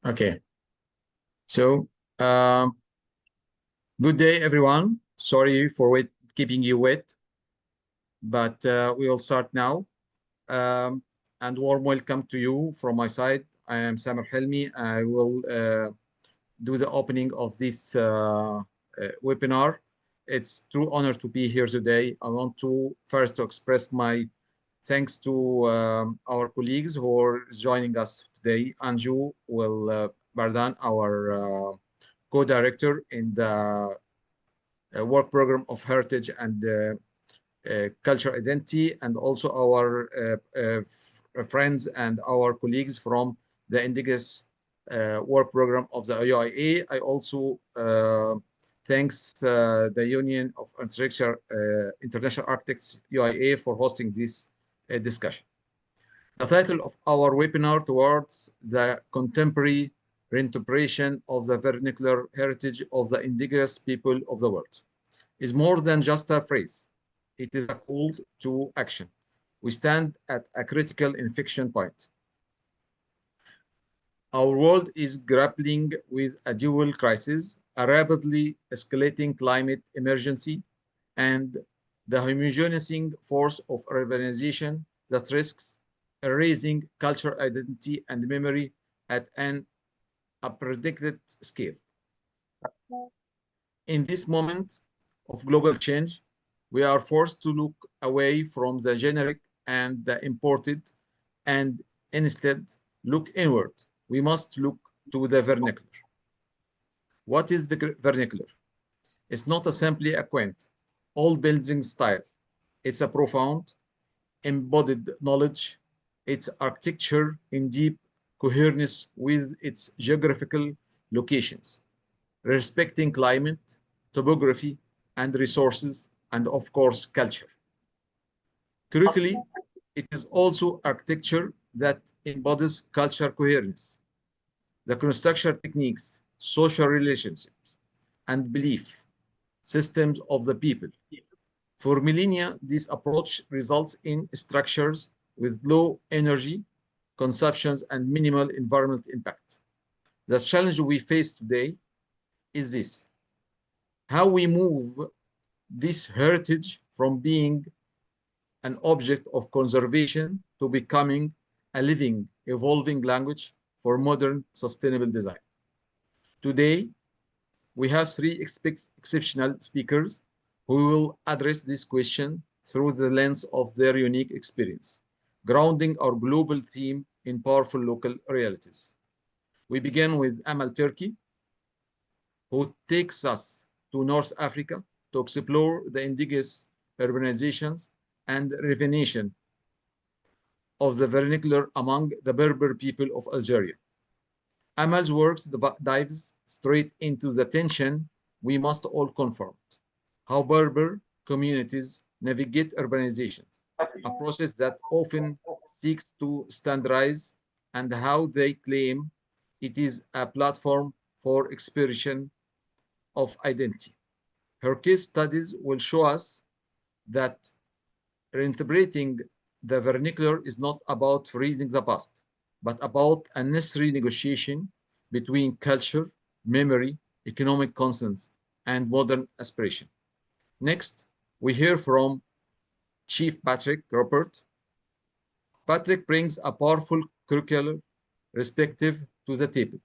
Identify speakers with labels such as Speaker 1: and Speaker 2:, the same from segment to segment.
Speaker 1: Okay, so um, good day, everyone. Sorry for keeping you wait, but we will start now. Um, and warm welcome to you from my side. I am Samer Helmi. I will do the opening of this webinar. It's true honor to be here today. I want to first to express my thanks to our colleagues who are joining us today. Anju will Bardan, our co-director in the work program of heritage and culture identity, and also our friends and our colleagues from the Indigenous work program of the UIA. I also thanks the Union of International Architects UIA for hosting this discussion. The title of our webinar towards the contemporary reinterpretation of the vernacular heritage of the indigenous people of the world is more than just a phrase. It is a call to action. We stand at a critical inflection point. Our world is grappling with a dual crisis, a rapidly escalating climate emergency, and the homogenizing force of urbanization that risks erasing cultural identity and memory at an unprecedented scale. In this moment of global change, we are forced to look away from the generic and the imported and instead look inward. We must look to the vernacular. What is the vernacular? It's not a simply a quaint, old building style. It's a profound, embodied knowledge. Its architecture in deep coherence with its geographical locations, respecting climate, topography, and resources, and of course, culture. Critically, it is also architecture that embodies culture coherence, the construction techniques, social relationships, and belief systems of the people. For millennia, this approach results in structures with low energy consumptions and minimal environmental impact. The challenge we face today is this: how we move this heritage from being an object of conservation to becoming a living, evolving language for modern sustainable design. Today, we have three exceptional speakers who will address this question through the lens of their unique experience, grounding our global theme in powerful local realities. We begin with Amal Turki, who takes us to North Africa to explore the indigenous urbanizations and revenation of the vernacular among the Berber people of Algeria. Amal's work dives straight into the tension we must all confront: how Berber communities navigate urbanization, a process that often seeks to standardize, and how they claim it is a platform for expression of identity. Her case studies will show us that reinterpreting the vernacular is not about freezing the past, but about a necessary negotiation between culture, memory, economic conscience, and modern aspiration. Next, we hear from Chief Patrick Rupert. Patrick brings a powerful curricular perspective to the table,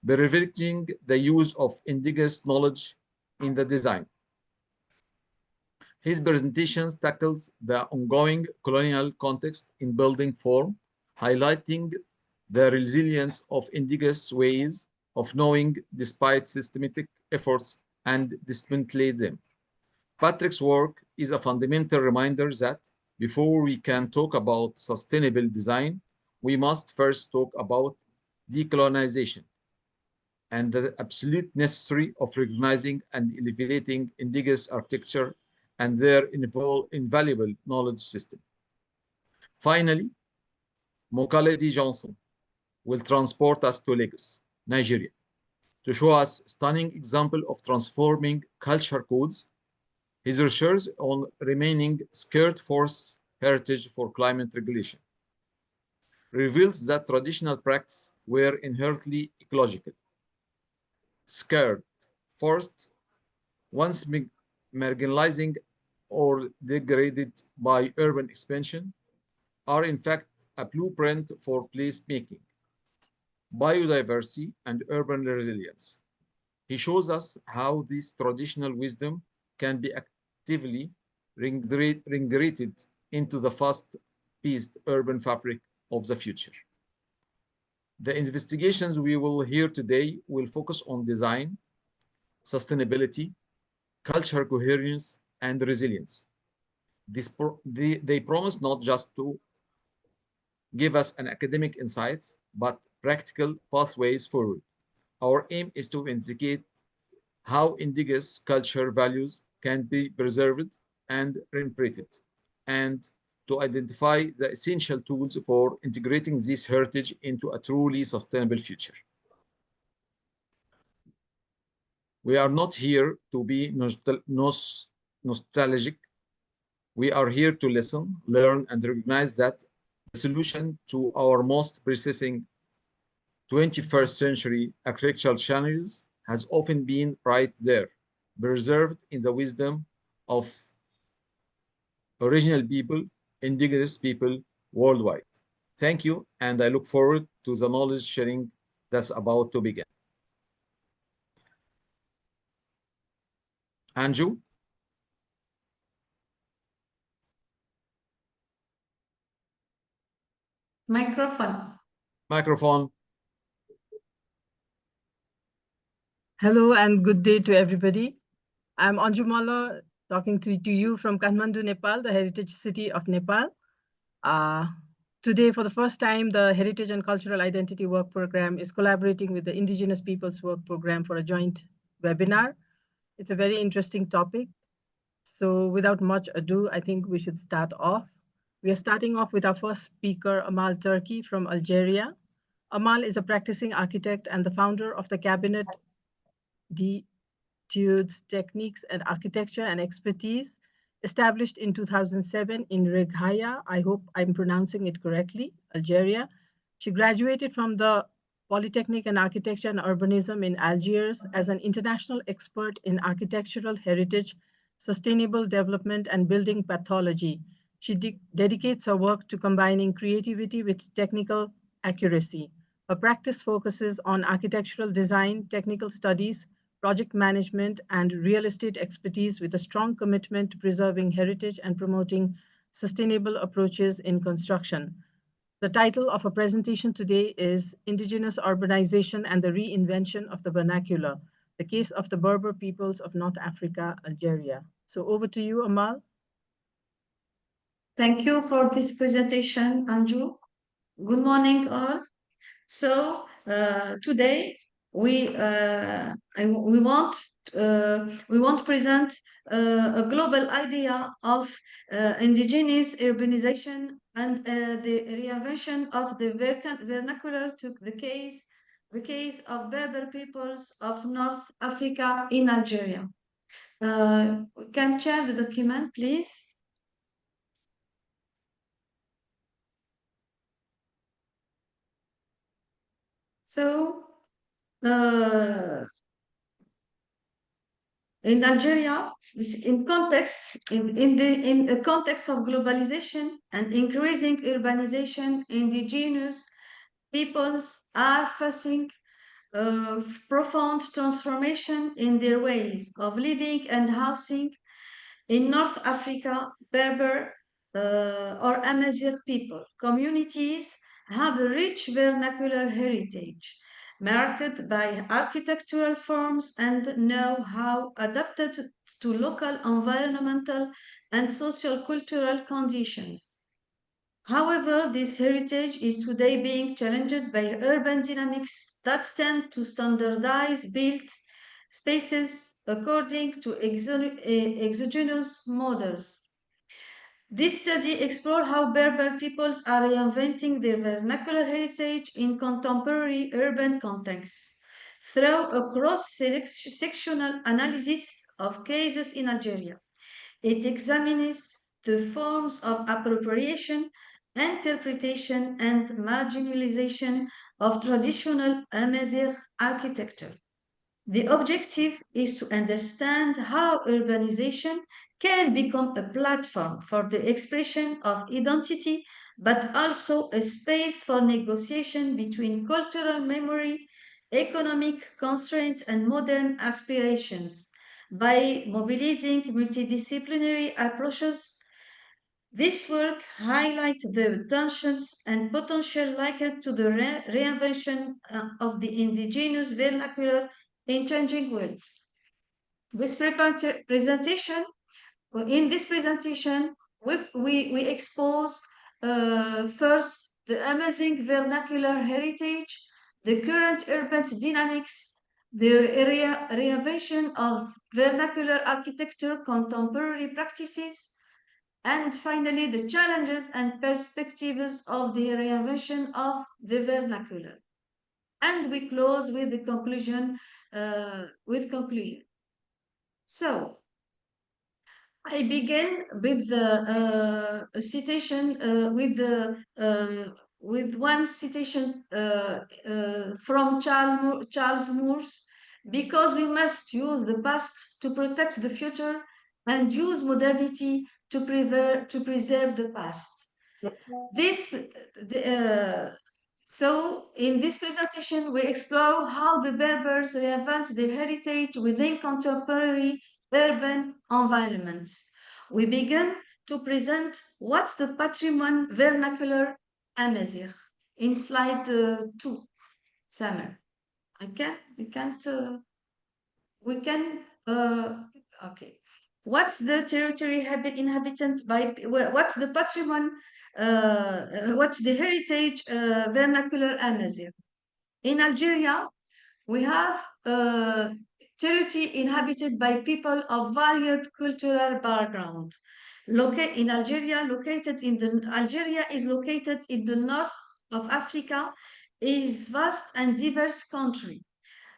Speaker 1: privileging the use of indigenous knowledge in the design. His presentations tackles the ongoing colonial context in building form, highlighting the resilience of indigenous ways of knowing despite systematic efforts and dismantling them. Patrick's work is a fundamental reminder that before we can talk about sustainable design, we must first talk about decolonization and the absolute necessity of recognizing and elevating indigenous architecture and their invaluable knowledge system. Finally, Mokaledi Johnson will transport us to Lagos, Nigeria, to show us stunning example of transforming culture codes. His research on remaining scarce forest heritage for climate regulation. reveals that traditional practices were inherently ecological. Scared, forced, once marginalizing or degraded by urban expansion, are in fact a blueprint for placemaking, biodiversity, and urban resilience. He shows us how this traditional wisdom can be actively reintegrated into the fast-paced urban fabric of the future. The investigations we will hear today will focus on design, sustainability, cultural coherence, and resilience. They promise not just to give us an academic insights, but practical pathways forward. Our aim is to investigate how indigenous culture values can be preserved and reinterpreted, and to identify the essential tools for integrating this heritage into a truly sustainable future. We are not here to be nostalgic. We are here to listen, learn, and recognize that the solution to our most pressing 21st century architectural challenges has often been right there, preserved in the wisdom of original people, indigenous people worldwide. Thank you, and I look forward to the knowledge sharing that's about to begin. Anju,
Speaker 2: Microphone.
Speaker 1: microphone.
Speaker 3: Hello and good day to everybody. I'm Anjumala talking to you from Kathmandu, Nepal, the heritage city of Nepal. Today, for the first time, the Heritage and Cultural Identity Work Program is collaborating with the Indigenous Peoples Work Program for a joint webinar. It's a very interesting topic. So without much ado, I think we should start off. We are starting off with our first speaker, Amal Turki from Algeria. Amal is a practicing architect and the founder of the Cabinet d'Etudes, Techniques and Architecture and Expertise, established in 2007 in Reghaya. I hope I'm pronouncing it correctly, Algeria. She graduated from the Polytechnic in Architecture and Urbanism in Algiers as an international expert in architectural heritage, sustainable development, and building pathology. She dedicates her work to combining creativity with technical accuracy. Her practice focuses on architectural design, technical studies, project management, and real estate expertise with a strong commitment to preserving heritage and promoting sustainable approaches in construction. The title of a presentation today is Indigenous Urbanization and the Reinvention of the Vernacular, the Case of the Berber Peoples of North Africa, Algeria. So over to you, Amal.
Speaker 2: Thank you for this presentation, Anju. Good morning, all. So today we want to present a global idea of indigenous urbanization and the reinvention of the vernacular to the case of Berber peoples of North Africa in Algeria. Can share the document, please? So, in Algeria, in a context of globalization and increasing urbanization, indigenous peoples are facing profound transformation in their ways of living and housing. In North Africa, Berber or Amazigh people communities have a rich vernacular heritage, marked by architectural forms and know-how adapted to local environmental and social-cultural conditions. However, this heritage is today being challenged by urban dynamics that tend to standardize built spaces according to exogenous models. This study explored how Berber peoples are reinventing their vernacular heritage in contemporary urban contexts through a cross-sectional analysis of cases in Algeria. It examines the forms of appropriation reinterpretation, and marginalization of traditional Amazigh architecture. The objective is to understand how urbanization can become a platform for the expression of identity, but also a space for negotiation between cultural memory, economic constraints, and modern aspirations. By mobilizing multidisciplinary approaches, this work highlights the tensions and potential linked to the reinvention of the indigenous vernacular in changing world. This presentation, in this presentation, we expose first the amazing vernacular heritage, the current urban dynamics, the reinvention of vernacular architecture, contemporary practices, and finally, the challenges and perspectives of the reinvention of the vernacular. And we close with the conclusion. So, I begin with the citation with one citation from Charles Moore's, because we must use the past to protect the future and use modernity to preserve the past. This so in this presentation we explore how the Berbers reinvent their heritage within contemporary urban environments. We begin to present what's the patrimoine vernacular Amazigh in slide 2, Summer. Okay. What's the territory inhabited by, what's the patrimoine, what's the heritage vernacular Amazigh? In Algeria, we have territory inhabited by people of varied cultural background. Algeria is located in the north of Africa, is vast and diverse country,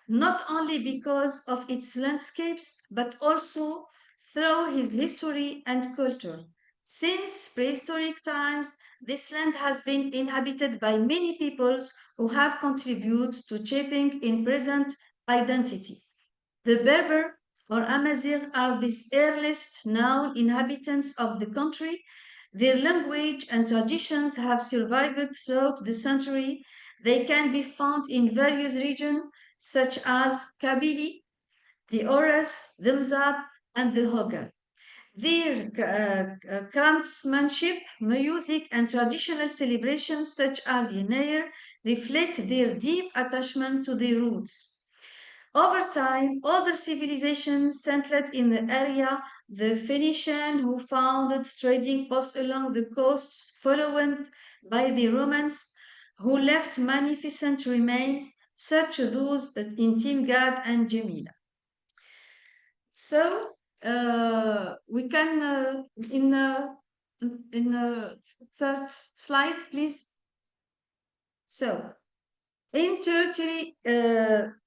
Speaker 2: not only because of its landscapes, but also through his history and culture. Since prehistoric times, this land has been inhabited by many peoples who have contributed to shaping in present identity. The Berber or Amazigh are the earliest known inhabitants of the country. Their language and traditions have survived throughout the century. They can be found in various regions such as Kabylie, the Oras, the Mzab, and the Hogar. Their craftsmanship, music, and traditional celebrations such as Yenair reflect their deep attachment to their roots. Over time, other civilizations settled in the area. The Phoenicians, who founded trading posts along the coasts, followed by the Romans, who left magnificent remains, such as those in Timgad and Jamila. So we can in third slide, please. So in territory,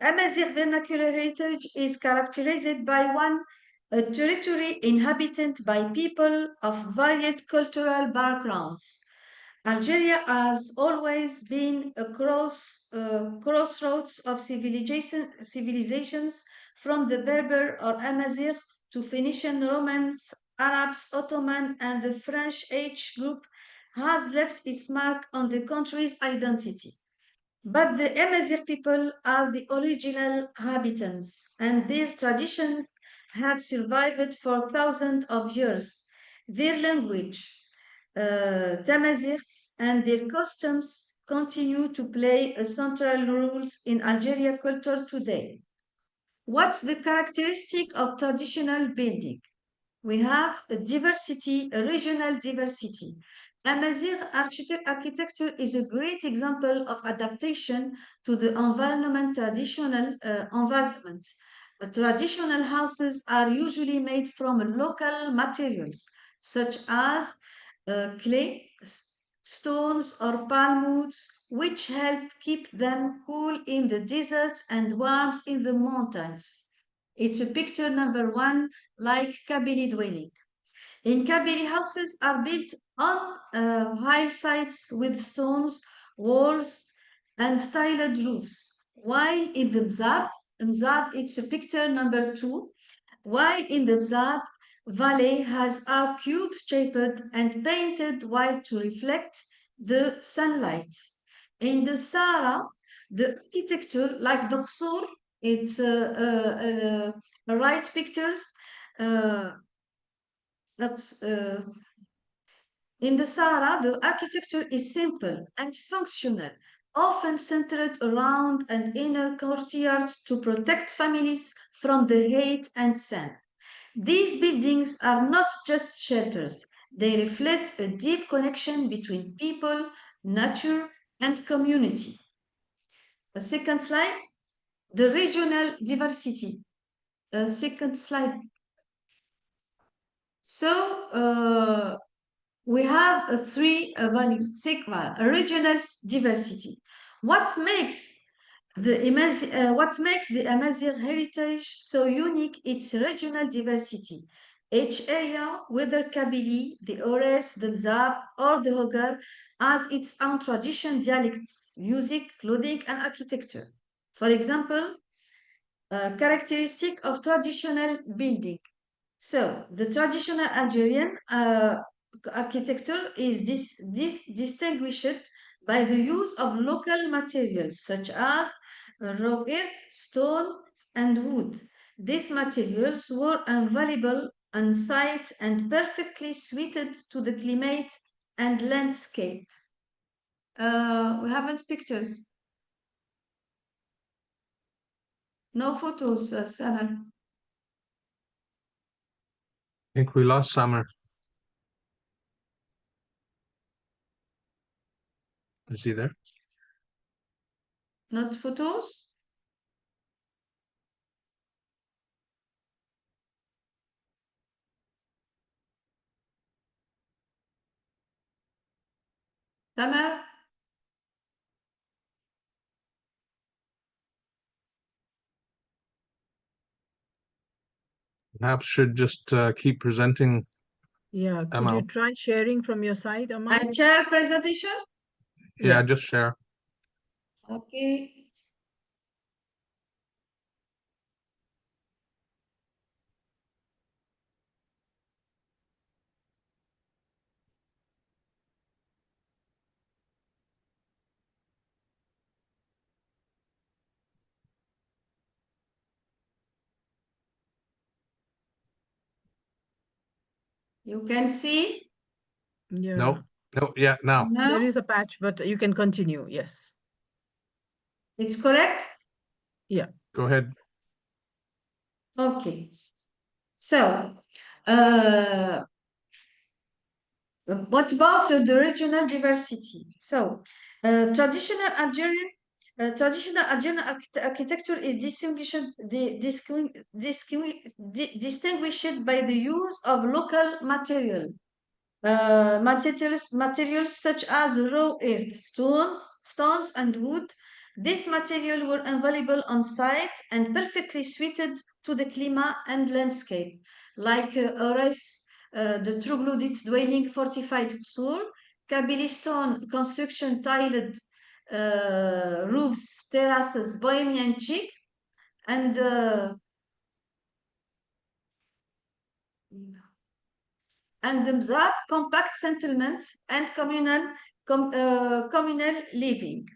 Speaker 2: Amazigh vernacular heritage is characterized by a territory inhabited by people of varied cultural backgrounds. Algeria has always been a crossroads of civilizations, from the Berber or Amazigh to Phoenician, Romans, Arabs, Ottoman, and the French age group has left its mark on the country's identity. But the Amazigh people are the original inhabitants, and their traditions have survived for thousands of years. Their language, Tamazighs, and their customs continue to play a central role in Algeria culture today. What's the characteristic of traditional building? We have a diversity, a regional diversity. Amazigh architecture is a great example of adaptation to the traditional environment. Traditional houses are usually made from local materials, such as clay, stones, or palm woods, which help keep them cool in the desert and warm in the mountains. It's a picture number 1, like Kabylie dwelling. In Kabylie, houses are built on high sites with stones, walls, and tiled roofs. While in the Mzab, it's a picture number 2. While in the Mzab Valley has are cube-shaped and painted white to reflect the sunlight. In the Sahara, the architecture, like the Qusur, it's right pictures. That's, in the Sahara, the architecture is simple and functional, often centered around an inner courtyard to protect families from the heat and sun. These buildings are not just shelters, they reflect a deep connection between people, nature, and community. A second slide, the regional diversity. A second slide. So, we have three values, sigma, regional diversity. What makes the Amazigh heritage so unique? Its regional diversity. Each area, whether Kabylie, the Ores, the Mzab, or the Hogar, has its own tradition, dialects, music, clothing, and architecture. For example, characteristic of traditional building. So the traditional Algerian architecture is distinguished by the use of local materials such as raw earth, stone, and wood. These materials were invaluable on site and perfectly suited to the climate and landscape. We haven't pictures. No photos, Samar.
Speaker 4: I think we lost Summer. Is he there?
Speaker 2: Not photos? Samar?
Speaker 4: Perhaps should just keep presenting.
Speaker 3: Yeah, could
Speaker 4: Amal.
Speaker 3: you try sharing from your side, Amal?
Speaker 2: And share presentation?
Speaker 4: Yeah, just share.
Speaker 2: Okay. You can see?
Speaker 3: Yeah.
Speaker 4: No, yeah, now.
Speaker 2: No?
Speaker 3: There is a patch, but you can continue. Yes.
Speaker 2: It's correct?
Speaker 3: Yeah.
Speaker 4: Go ahead.
Speaker 2: Okay. So, uh, what about the regional diversity? So, traditional Algerian architecture is distinguished by the use of local materials such as raw earth, stones, and wood. These materials were available on site and perfectly suited to the climate and landscape, like Ores, the troglodyte dwelling fortified sur, Kabylie stone construction tiled roofs, terraces, Bohemian chic, and the Mzab, compact settlements and communal living.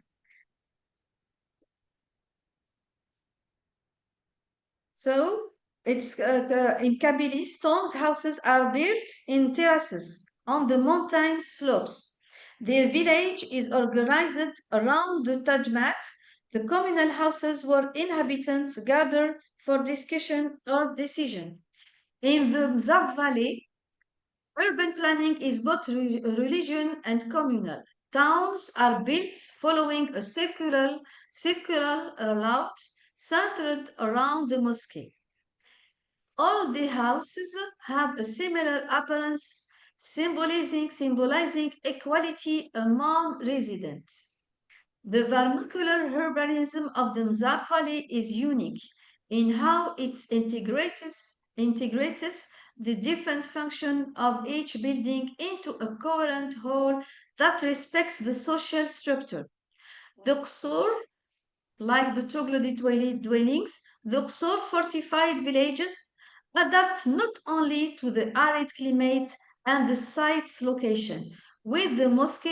Speaker 2: So it's in Kabylie, stones houses are built in terraces on the mountain slopes. The village is organized around the Tajmat. The communal houses where inhabitants gather for discussion or decision. In the Mzab Valley, urban planning is both religion and communal. Towns are built following a circular layout centered around the mosque. All the houses have a similar appearance, symbolizing equality among residents. The vernacular urbanism of the Mzab Valley is unique in how it integrates the different function of each building into a coherent whole that respects the social structure. The Qusur, like the troglodyte dwellings, the Qusur fortified villages adapt not only to the arid climate and the site's location, with the mosque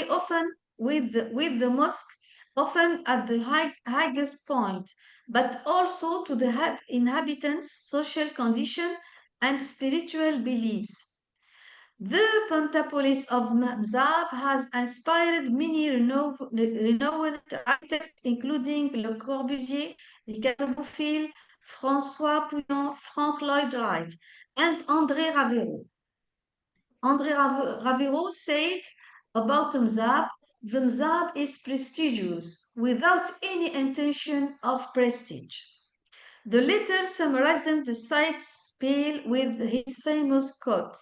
Speaker 2: often at the highest point, but also to the inhabitants' social condition and spiritual beliefs. The Pentapolis of Mzab has inspired many renowned architects, including Le Corbusier, Ricardo Bofill, François Pouillon, Frank Lloyd Wright, and André Ravero. André Ravero said about Mzab, the Mzab is prestigious without any intention of prestige. The latter summarizing the site's appeal with his famous quote.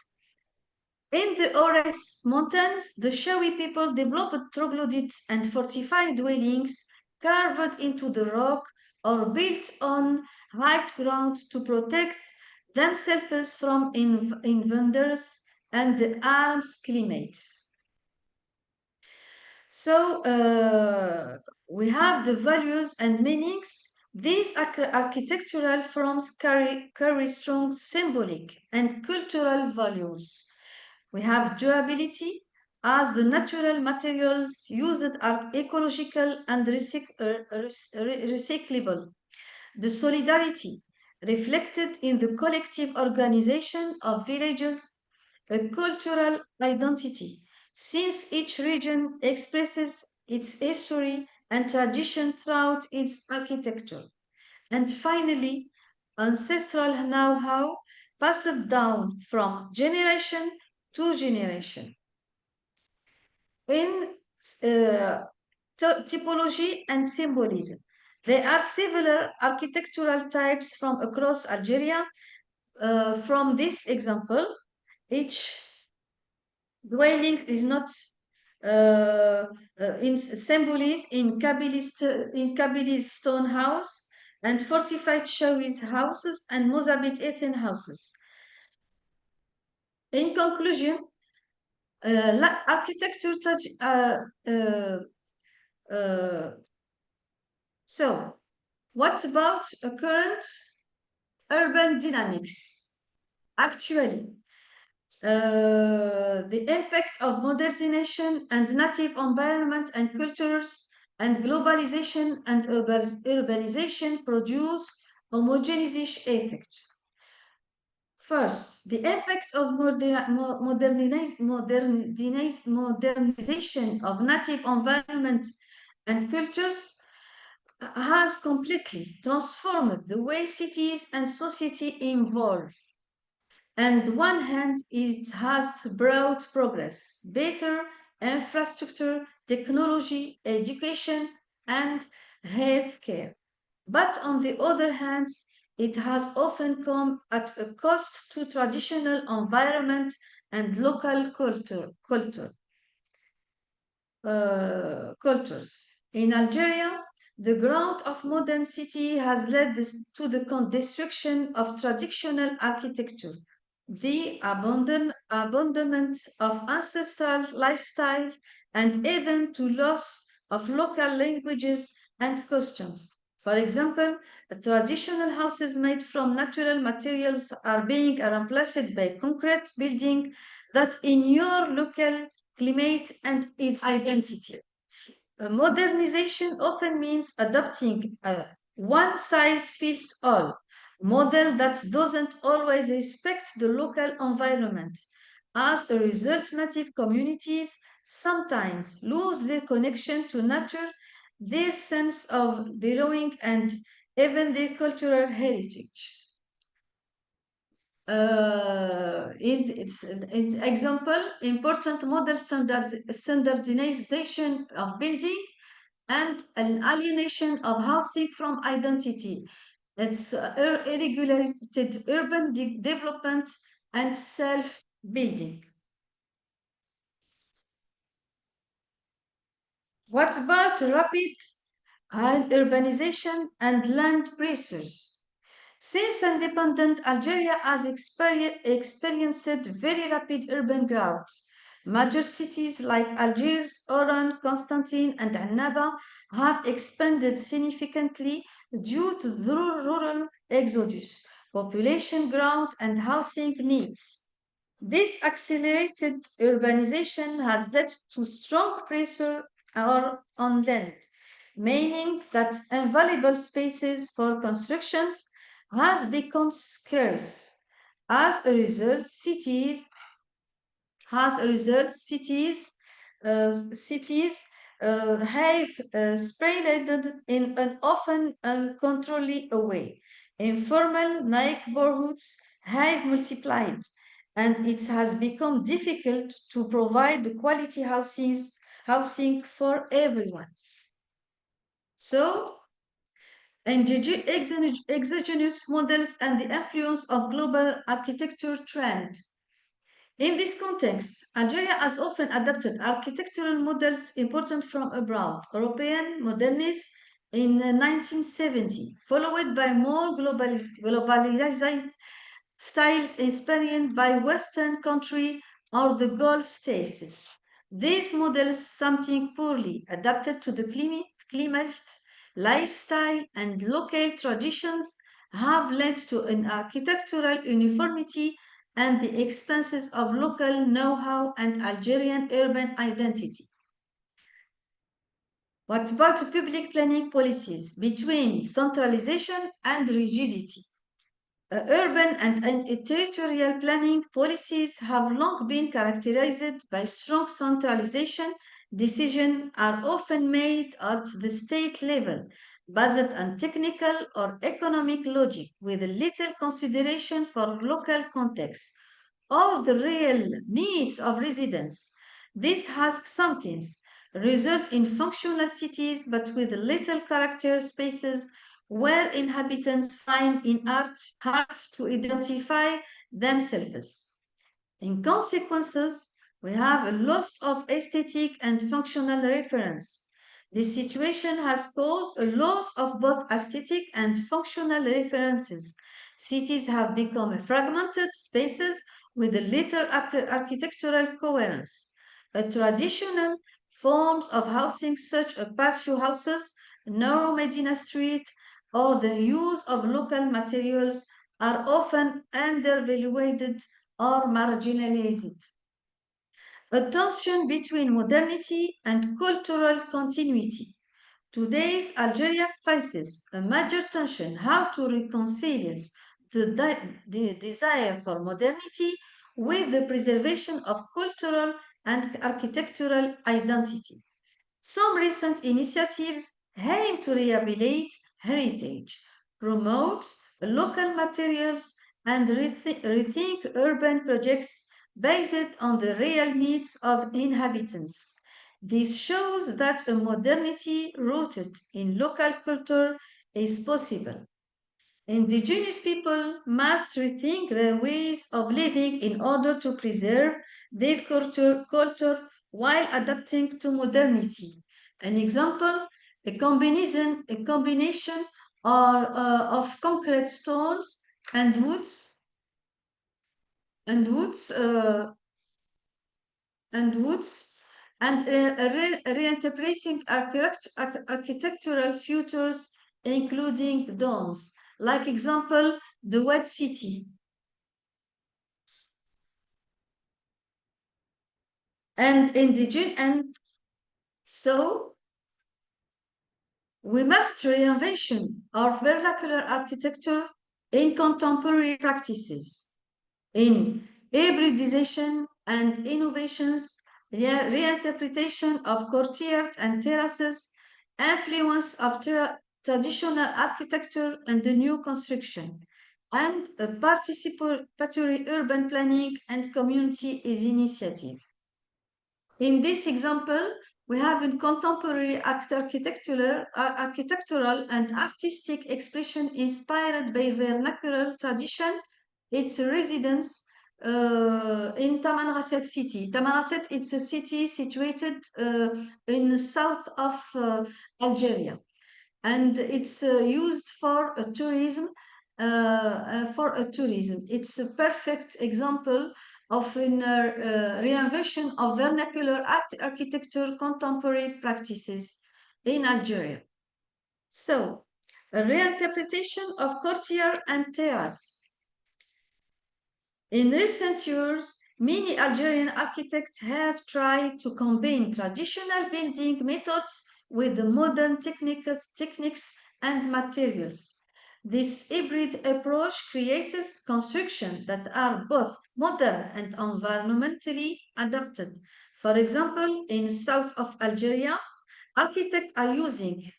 Speaker 2: In the Ores Mountains, the Shawi people developed troglodytes and fortified dwellings carved into the rock or built on high ground to protect themselves from invaders and the arms climates. So we have the values and meanings. These architectural forms carry strong symbolic and cultural values. We have durability, as the natural materials used are ecological and recyclable. The solidarity, reflected in the collective organization of villages, a cultural identity, since each region expresses its history and tradition throughout its architecture. And finally, ancestral know-how passed down from generation to generation. In typology and symbolism, there are several architectural types from across Algeria. From this example, each dwelling is not in symbolism in Kabilis stone house and fortified Shawi's houses and Mozabit Ethan houses. In conclusion, architecture so what about current urban dynamics? Actually, the impact of modernization and native environment and cultures and globalization and urbanization produce homogenization effect. First, the impact of modernization of native environments and cultures has completely transformed the way cities and society evolve. On one hand, it has brought progress, better infrastructure, technology, education, and healthcare. But on the other hand, it has often come at a cost to traditional environment and local cultures. In Algeria, the growth of modern city has led to the destruction of traditional architecture, the abandonment of ancestral lifestyle, and even to loss of local languages and customs. For example, traditional houses made from natural materials are being replaced by concrete buildings that ignore local climate and identity. Modernization often means adopting a one-size-fits-all model that doesn't always respect the local environment. As a result, native communities sometimes lose their connection to nature, their sense of belonging, and even their cultural heritage. In example, important model standardization of building and an alienation of housing from identity. It's irregulated urban development and self-building. What about rapid urbanization and land pressures? Since independent, Algeria has experienced very rapid urban growth. Major cities like Algiers, Oran, Constantine, and Annaba have expanded significantly due to the rural exodus, population growth, and housing needs. This accelerated urbanization has led to strong pressure on land, meaning that available spaces for constructions has become scarce. As a result, cities have spread in an often uncontrolled way. Informal neighborhoods have multiplied, and it has become difficult to provide quality housing for everyone. So, exogenous models and the influence of global architecture trend. In this context, Algeria has often adopted architectural models imported from abroad, European modernism in 1970, followed by more globalized styles inspired by Western countries or the Gulf states. These models, something poorly adapted to the climate, lifestyle, and local traditions, have led to an architectural uniformity and the expenses of local know-how and Algerian urban identity. What about public planning policies between centralization and rigidity? Urban and territorial planning policies have long been characterized by strong centralization. Decisions are often made at the state level, based on technical or economic logic, with little consideration for local context or the real needs of residents. This has sometimes result in functional cities, but with little character spaces where inhabitants find it hard to identify themselves. In consequences, we have a loss of aesthetic and functional reference. This situation has caused a loss of both aesthetic and functional references. Cities have become fragmented spaces with little architectural coherence. A traditional forms of housing such as patio houses, narrow Medina Street, or the use of local materials are often undervalued or marginalized. A tension between modernity and cultural continuity. Today's Algeria faces a major tension how to reconcile the desire for modernity with the preservation of cultural and architectural identity. Some recent initiatives aim to rehabilitate heritage, promote local materials, and rethink urban projects based on the real needs of inhabitants. This shows that a modernity rooted in local culture is possible. Indigenous people must rethink their ways of living in order to preserve their culture while adapting to modernity. An example, a combination of concrete stones and woods and woods and woods and reinterpreting architectural features, including domes. Like example, the wet city. And so we must reinvention our vernacular architecture in contemporary practices, in hybridization and innovations, reinterpretation of courtyard and terraces, influence of traditional architecture and the new construction, and a participatory urban planning and community initiative. In this example, we have a contemporary architectural and artistic expression inspired by vernacular tradition. Its residence in Tamanrasset city. Tamanrasset, it's a city situated in the south of Algeria. And it's used for tourism for a tourism. It's a perfect example of a reinvention of vernacular architecture contemporary practices in Algeria. So, a reinterpretation of courtyard and terrace. In recent years, many Algerian architects have tried to combine traditional building methods with the modern techniques and materials. This hybrid approach creates constructions that are both modern and environmentally adapted. For example, in south of Algeria, architects are using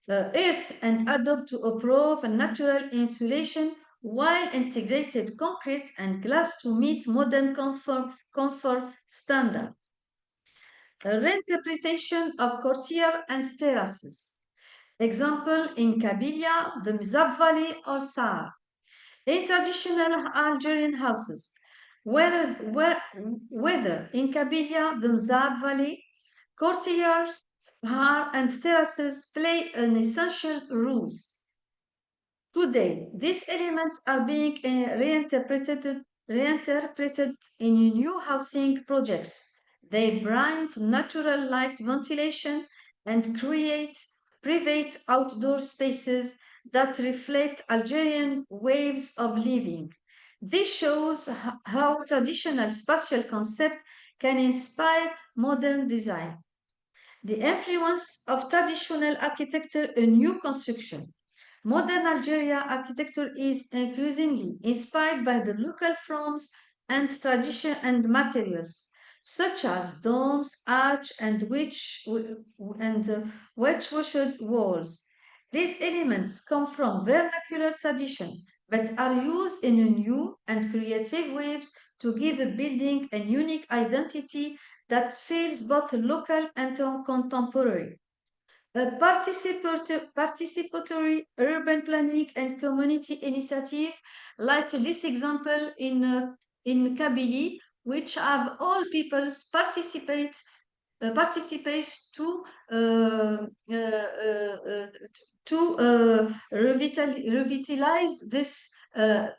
Speaker 2: earth and adobe to improve natural insulation while integrated concrete and glass to meet modern comfort standards. A reinterpretation of courtyard and terraces. Example in Kabylia, the Mzab Valley or Saar. In traditional Algerian houses, whether in Kabylia, the Mzab Valley, courtyards and terraces play an essential role. Today, these elements are being reinterpreted in new housing projects. They bring natural light ventilation and create private outdoor spaces that reflect Algerian ways of living. This shows how traditional spatial concepts can inspire modern design. The influence of traditional architecture in new construction. Modern Algeria architecture is increasingly inspired by the local forms and tradition and materials, such as domes, arch, and whitewashed walls. These elements come from vernacular tradition, but are used in new and creative ways to give a building a unique identity that feels both local and contemporary. A participatory urban planning and community initiative, like this example in Kabylie, which have all peoples participates to revitalize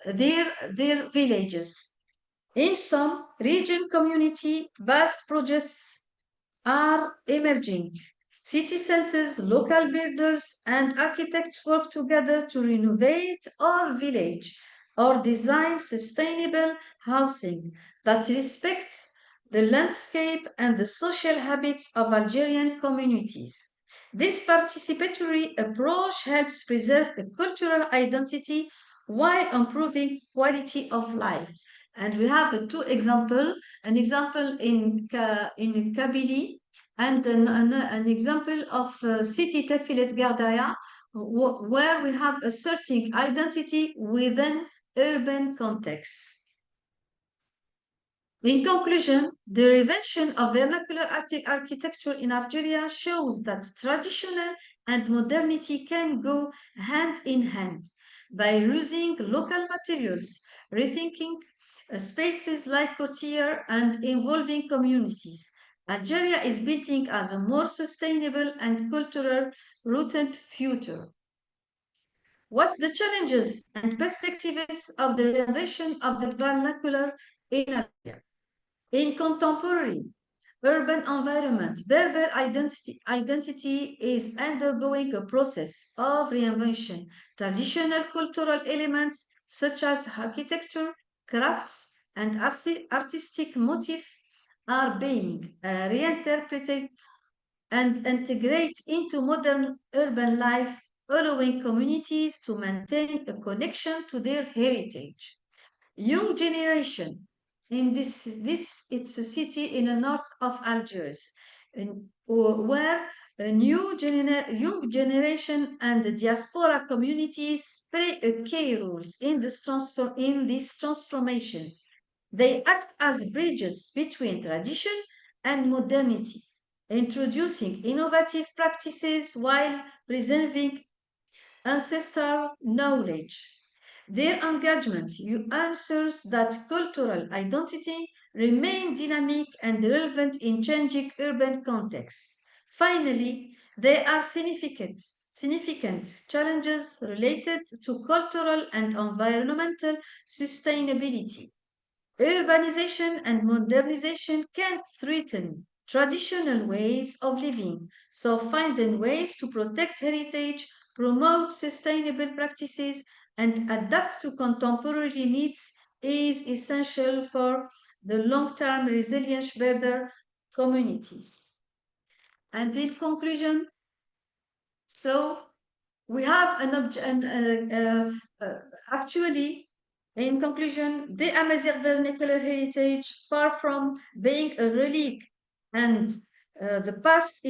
Speaker 2: their villages. In some region community-based projects are emerging. Citizens, local builders, and architects work together to renovate our village or design sustainable housing that respects the landscape and the social habits of Algerian communities. This participatory approach helps preserve a cultural identity while improving quality of life. And we have two examples, an example in Kabylie and an example of city Tefilet Gardaya, where we have asserting identity within urban contexts. In conclusion, the reinvention of vernacular architecture in Algeria shows that traditional and modernity can go hand in hand by using local materials, rethinking spaces like courtyard, and involving communities. Algeria is building as a more sustainable and cultural rooted future. What's the challenges and perspectives of the reinvention of the vernacular in Algeria? In contemporary urban environment, Berber identity is undergoing a process of reinvention. Traditional cultural elements such as architecture, crafts, and artistic motifs are being reinterpreted and integrated into modern urban life, allowing communities to maintain a connection to their heritage. Young generation in this it's a city in the north of Algiers, where a young generation and the diaspora communities play a key role in these transformations. They act as bridges between tradition and modernity, introducing innovative practices while preserving ancestral knowledge. Their engagement answers that cultural identity remain dynamic and relevant in changing urban contexts. Finally, they are significant significant challenges related to cultural and environmental sustainability. Urbanization and modernization can threaten traditional ways of living, so finding ways to protect heritage, promote sustainable practices, and adapt to contemporary needs is essential for the long-term resilience Berber communities. And in conclusion, so we have actually, in conclusion, the Amazigh vernacular heritage, far from being a relic and the past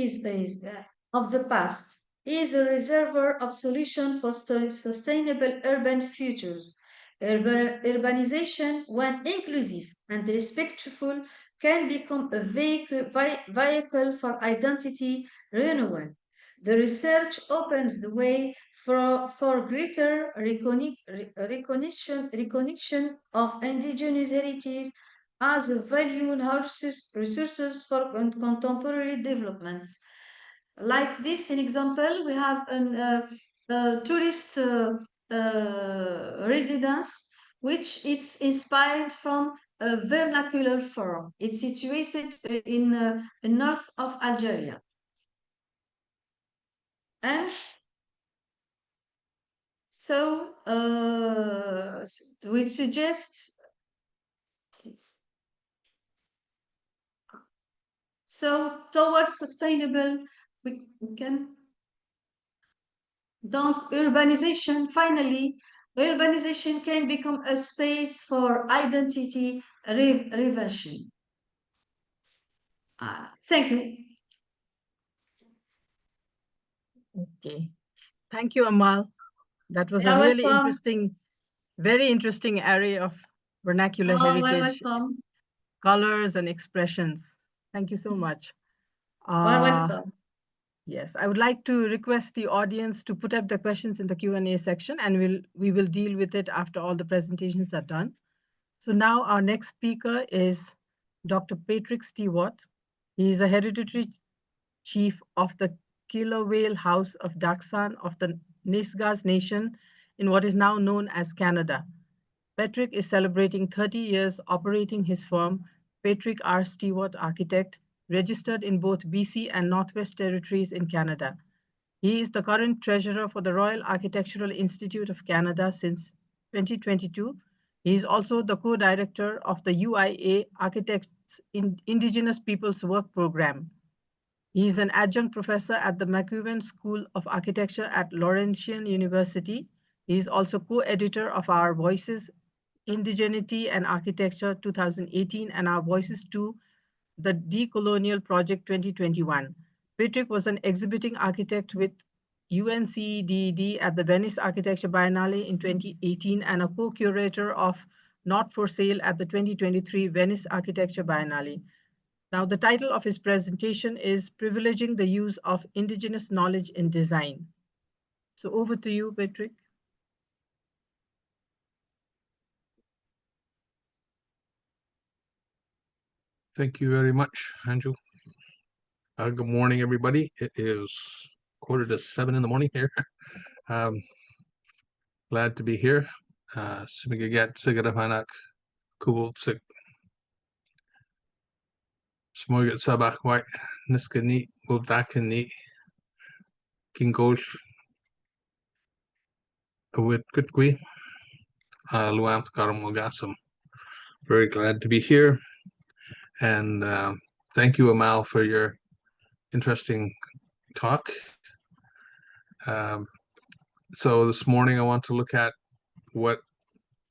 Speaker 2: of the past, is a reservoir of solutions for sustainable urban futures. Urbanization, when inclusive and respectful, can become a vehicle for identity renewal. The research opens the way for greater recognition of indigenous heritage as a valued resources for contemporary development. Like this, an example, we have a tourist residence, which it's inspired from a vernacular form. It's situated in the north of Algeria. And so we suggest, so towards sustainable, we can, donc urbanization, finally, urbanization can become a space for identity reinvention. Thank you.
Speaker 3: Okay. Thank you, Amal. That was
Speaker 2: You're
Speaker 3: a really
Speaker 2: welcome.
Speaker 3: interesting, very interesting area of vernacular
Speaker 2: You're
Speaker 3: heritage,
Speaker 2: welcome.
Speaker 3: colors and expressions. Thank you so much.
Speaker 2: You're welcome.
Speaker 3: Yes, I would like to request the audience to put up the questions in the Q&A section, and we will deal with it after all the presentations are done. So now our next speaker is Dr. Patrick Stewart. He is a hereditary chief of the Kilauea House of Daksan of the Nisga's Nation in what is now known as Canada. Patrick is celebrating 30 years operating his firm, Patrick R. Stewart Architect, registered in both BC and Northwest Territories in Canada. He is the current treasurer for the Royal Architectural Institute of Canada since 2022. He is also the co-director of the UIA Architects Indigenous Peoples Work Program. He is an adjunct professor at the McEwen School of Architecture at Laurentian University. He is also co-editor of our Voices, Indigeneity and Architecture 2018 and our Voices to the Decolonial Project 2021. Patrick was an exhibiting architect with UNCDD at the Venice Architecture Biennale in 2018 and a co-curator of Not for Sale at the 2023 Venice Architecture Biennale. Now, the title of his presentation is Privileging the Use of Indigenous Knowledge in Design. So over to you, Patrick.
Speaker 4: Thank you very much, Anju. Good morning, everybody. It is 6:45 in the morning here. Glad to be here. Simigagat Sigadafanak Kubultsik Smogat Sabak White Niskani Mudakani Kingosh with Kutwi Luamt Karamogasam. Very glad to be here. And thank you, Amal, for your interesting talk. So this morning I want to look at what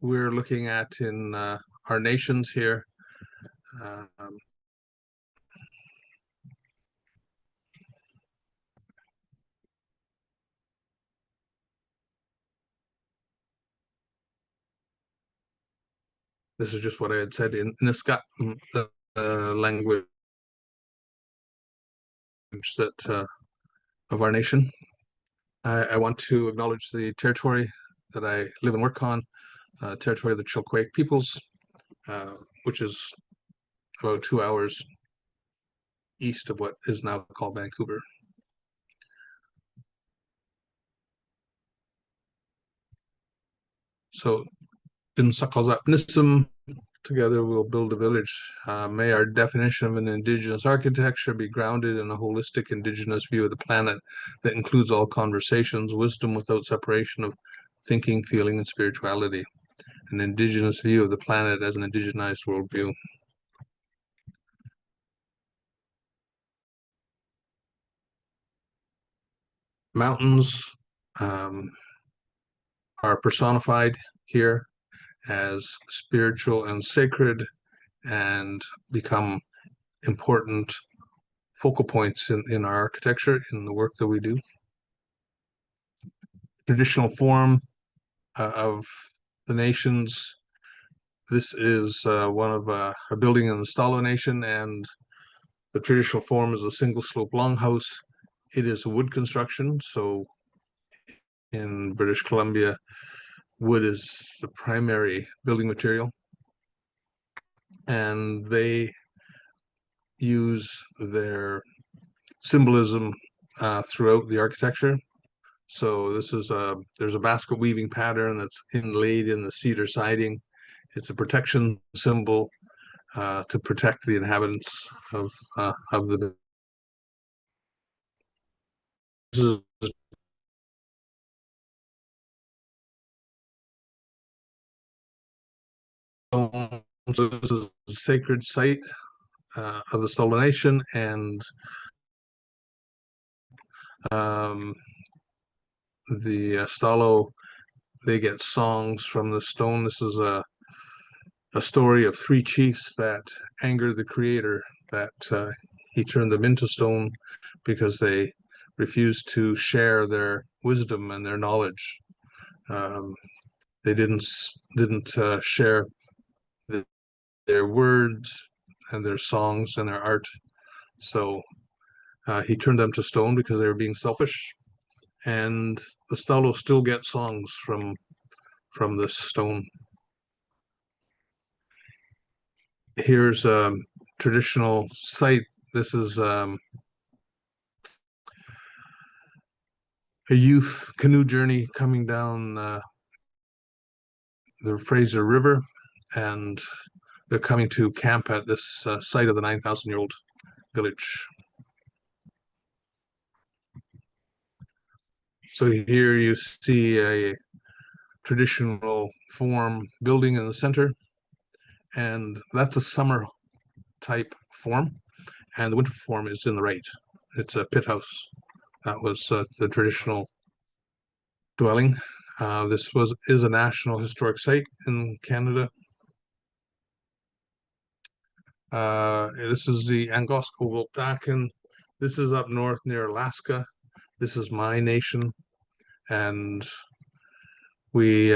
Speaker 4: we're looking at in our nations here. This is just what I had said in Nisgat language that of our nation. I want to acknowledge the territory that I live and work on, territory of the Chilkoot peoples, which is about 2 hours east of what is now called Vancouver. So, in Sakalzapnism, together we'll build a village. May our definition of an indigenous architecture be grounded in a holistic indigenous view of the planet that includes all conversations, wisdom without separation of thinking, feeling, and spirituality. An indigenous view of the planet as an indigenized worldview. Mountains are personified here as spiritual and sacred and become important focal points in our architecture, in the work that we do. Traditional form of the nations. This is one of a building in the Stalo Nation, and the traditional form is a single slope longhouse. It is a wood construction, so in British Columbia, wood is the primary building material, and they use their symbolism throughout the architecture. So this is there's a basket weaving pattern that's inlaid in the cedar siding. It's a protection symbol to protect the inhabitants of the. This is so this is a sacred site of the Stalo Nation, and the Stalo, they get songs from the stone. This is a story of three chiefs that angered the creator, that he turned them into stone because they refused to share their wisdom and their knowledge. They didn't share their words and their songs and their art. So he turned them to stone because they were being selfish. And the Stalo still get songs from this stone. Here's a traditional site. This is a youth canoe journey coming down the Fraser River, and they're coming to camp at this site of the 9,000-year-old village. So here you see a traditional form building in the center, and that's a summer type form, and the winter form is in the right. It's a pit house. That was the traditional dwelling. This is a National Historic Site in Canada. This is the Angosko-Volkdaken. This is up north near Alaska. This is my nation, and we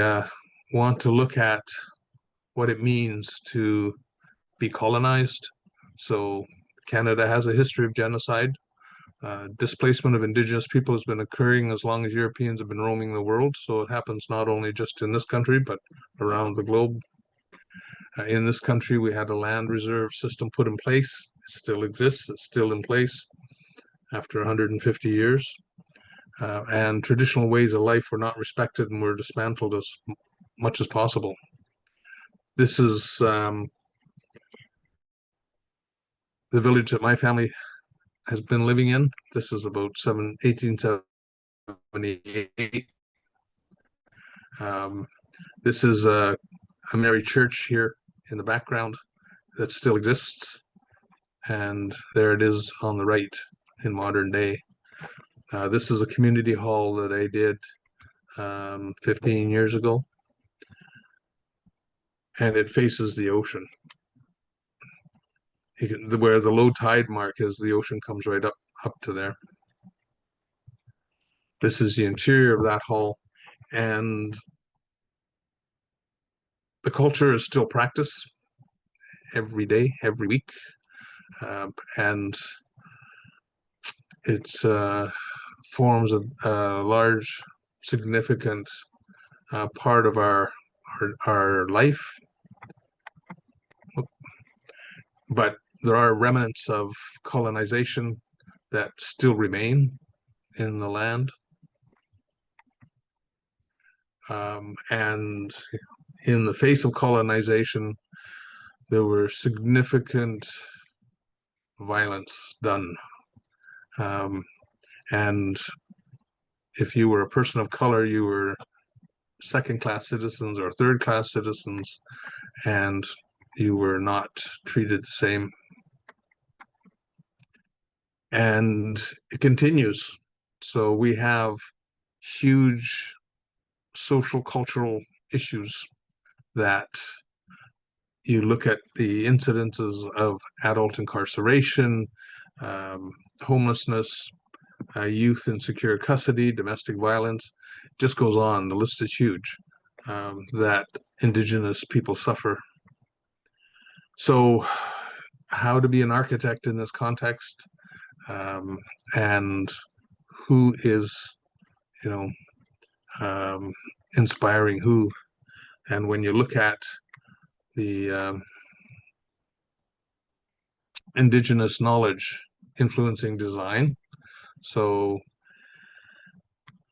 Speaker 4: want to look at what it means to be colonized. So Canada has a history of genocide. Displacement of Indigenous people has been occurring as long as Europeans have been roaming the world. So it happens not only just in this country, but around the globe. In this country, we had a land reserve system put in place. It still exists. It's still in place after 150 years. And traditional ways of life were not respected and were dismantled as much as possible. This is the village that my family has been living in. This is about 1878. This is a Mary Church here in the background that still exists, and there it is on the right in modern day. This is a community hall that I did 15 years ago, and it faces the ocean. Where the low tide mark is, the ocean comes right up to there. This is the interior of that hall, and the culture is still practiced every day, every week, and it's forms a large, significant part of our life. But there are remnants of colonization that still remain in the land. And in the face of colonization, there were significant violence done. And if you were a person of color, you were second-class citizens or third-class citizens, and you were not treated the same. And it continues. So we have huge social cultural issues that you look at the incidences of adult incarceration, homelessness, youth in secure custody, domestic violence, just goes on. The list is huge that Indigenous people suffer. So how to be an architect in this context, and who is, inspiring who. And when you look at the Indigenous knowledge influencing design, so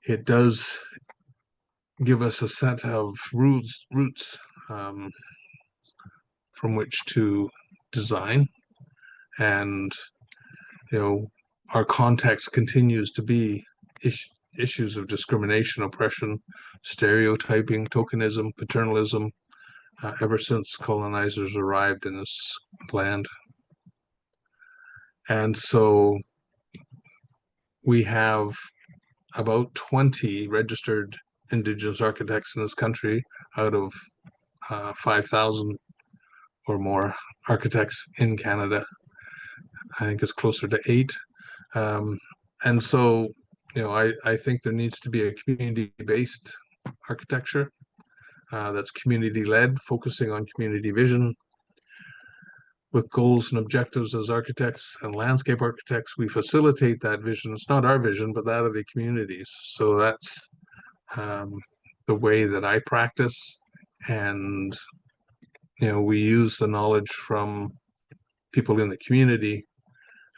Speaker 4: it does give us a set of roots from which to design. And our context continues to be issues of discrimination, oppression, stereotyping, tokenism, paternalism, ever since colonizers arrived in this land. And so we have about 20 registered Indigenous architects in this country out of 5,000 or more architects in Canada. I think it's closer to 8. And so, I think there needs to be a community-based architecture that's community-led, focusing on community vision, with goals and objectives. As architects and landscape architects, we facilitate that vision. It's not our vision, but that of the communities. So that's the way that I practice. And, we use the knowledge from people in the community.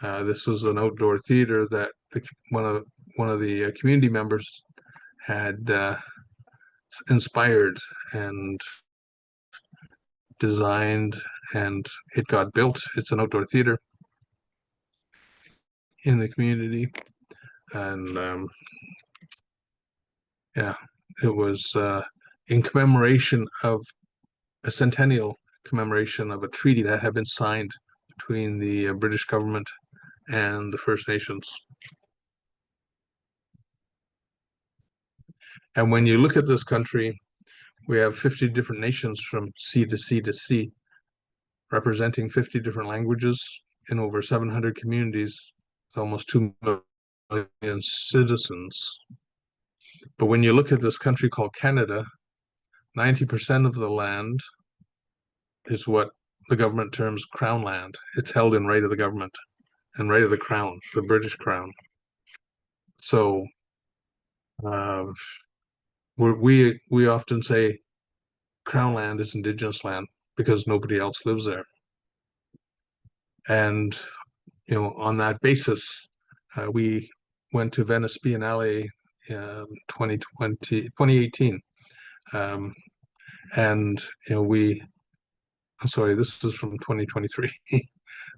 Speaker 4: This was an outdoor theater that one of the community members had inspired and designed, and it got built. It's an outdoor theater in the community, and yeah, it was in commemoration of a centennial commemoration of a treaty that had been signed between the British government and the First Nations. And when you look at this country, we have 50 different nations from sea to sea to sea, representing 50 different languages in over 700 communities, with almost 2 million citizens. But when you look at this country called Canada, 90% of the land is what the government terms crown land. It's held in right of the government and right of the crown, the British crown. So we often say crown land is Indigenous land because nobody else lives there. And on that basis, we went to Venice Biennale in 2018. And I'm sorry, this is from 2023.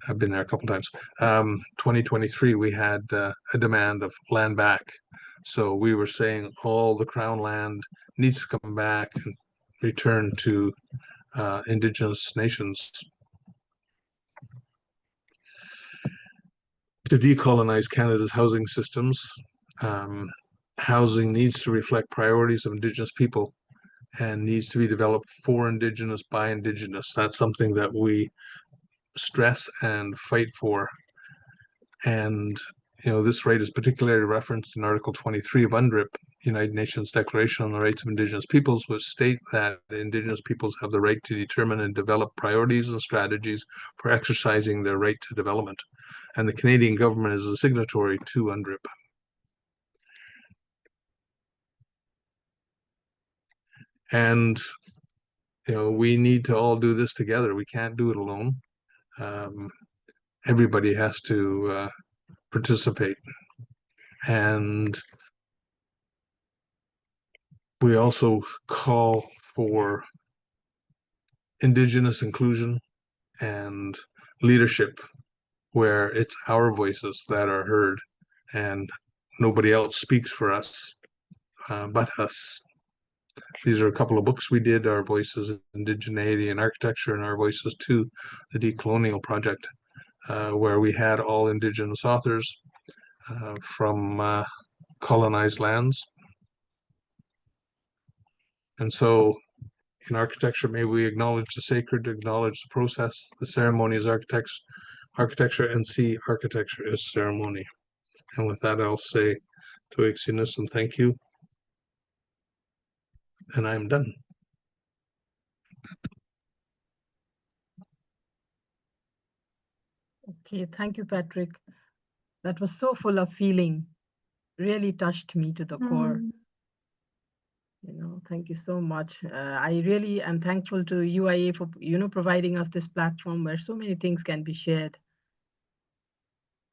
Speaker 4: I've been there a couple times. 2023, we had a demand of land back. So we were saying all the crown land needs to come back and return to Indigenous nations. To decolonize Canada's housing systems, housing needs to reflect priorities of Indigenous people and needs to be developed for Indigenous by Indigenous. That's something that we stress and fight for. And this right is particularly referenced in Article 23 of UNDRIP, United Nations Declaration on the Rights of Indigenous Peoples, which state that Indigenous peoples have the right to determine and develop priorities and strategies for exercising their right to development. And the Canadian government is a signatory to UNDRIP. And we need to all do this together. We can't do it alone. Everybody has to participate. And We also call for Indigenous inclusion and leadership, where it's our voices that are heard and nobody else speaks for us but us. These are a couple of books we did, Our Voices, Indigeneity and Architecture, and Our Voices to the Decolonial Project, where we had all Indigenous authors from colonized lands. And so in architecture, may we acknowledge the sacred, acknowledge the process, the ceremony as architecture, and see architecture as ceremony. And with that, I'll say to Exinus and thank you. And I'm done.
Speaker 3: Okay, thank you, Patrick. That was so full of feeling. Really touched me to the core. Thank you so much. I really am thankful to UIA for providing us this platform where so many things can be shared.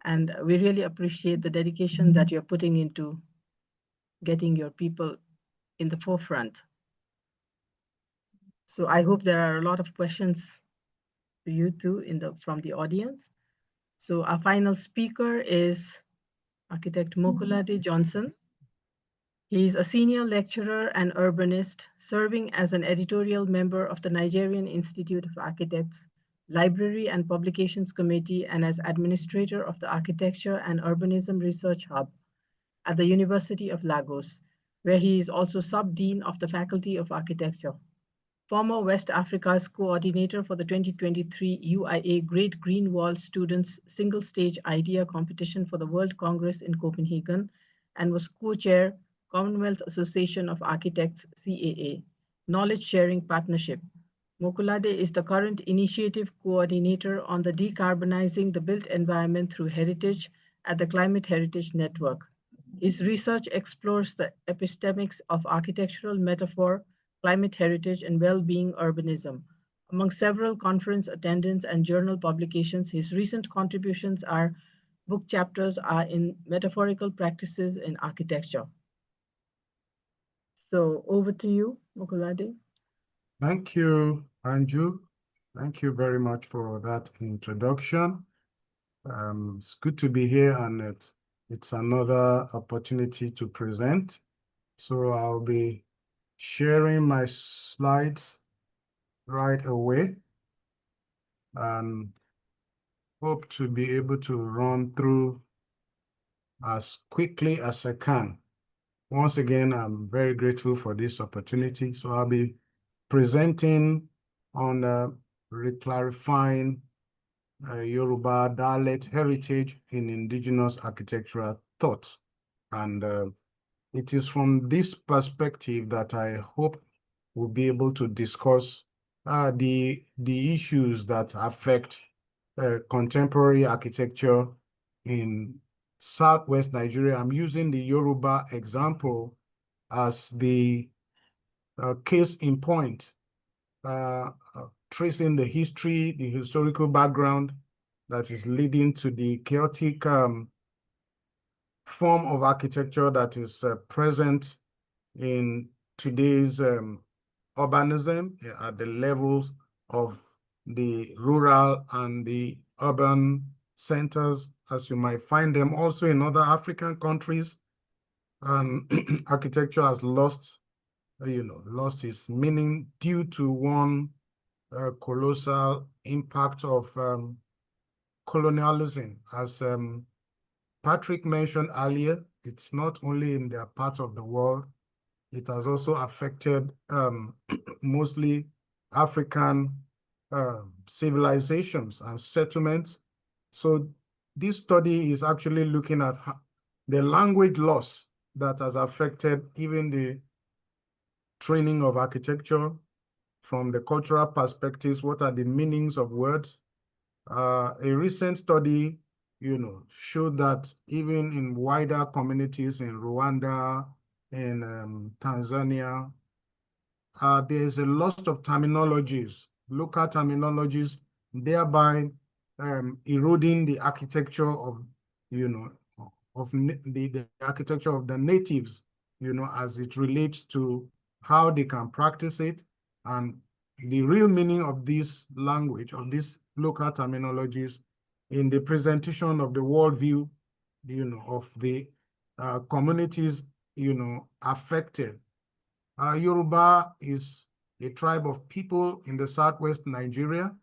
Speaker 3: And we really appreciate the dedication that you're putting into getting your people in the forefront. So I hope there are a lot of questions to you too from the audience. So our final speaker is architect Mokolade Johnson. He is a senior lecturer and urbanist, serving as an editorial member of the Nigerian Institute of Architects Library and Publications Committee and as administrator of the Architecture and Urbanism Research Hub at the University of Lagos, where he is also sub-dean of the Faculty of Architecture. Former West Africa's coordinator for the 2023 UIA Great Green Wall Students Single Stage Idea Competition for the World Congress in Copenhagen, and was co-chair Commonwealth Association of Architects CAA Knowledge Sharing Partnership. Mokolade is the current initiative coordinator on the Decarbonizing the Built Environment Through Heritage at the Climate Heritage Network. His research explores the epistemics of architectural metaphor, climate heritage, and well-being urbanism. Among several conference attendance and journal publications, his recent contributions book chapters are in metaphorical practices in architecture. So over to you, Mokolade.
Speaker 5: Thank you, Anju. Thank you very much for that introduction. It's good to be here, and it's another opportunity to present. So I'll be sharing my slides right away and hope to be able to run through as quickly as I can. Once again, I'm very grateful for this opportunity. So I'll be presenting on reclarifying Yoruba dialect heritage in indigenous architectural thoughts. And it is from this perspective that I hope we'll be able to discuss the issues that affect contemporary architecture in Southwest Nigeria. I'm using the Yoruba example as the case in point, tracing the history, the historical background that is leading to the chaotic form of architecture that is present in today's urbanism at the levels of the rural and the urban centers, as you might find them also in other African countries. Architecture has lost its meaning due to one colossal impact of colonialism. As Patrick mentioned earlier, it's not only in their part of the world, it has also affected mostly African civilizations and settlements. So this study is actually looking at the language loss that has affected even the training of architecture from the cultural perspectives. What are the meanings of words? A recent study, showed that even in wider communities in Rwanda, in Tanzania, there's a loss of terminologies, local terminologies, thereby eroding the architecture of, the architecture of the natives, as it relates to how they can practice it, and the real meaning of this language, of these local terminologies in the presentation of the worldview, of the communities, affected. Yoruba is a tribe of people in the southwest Nigeria,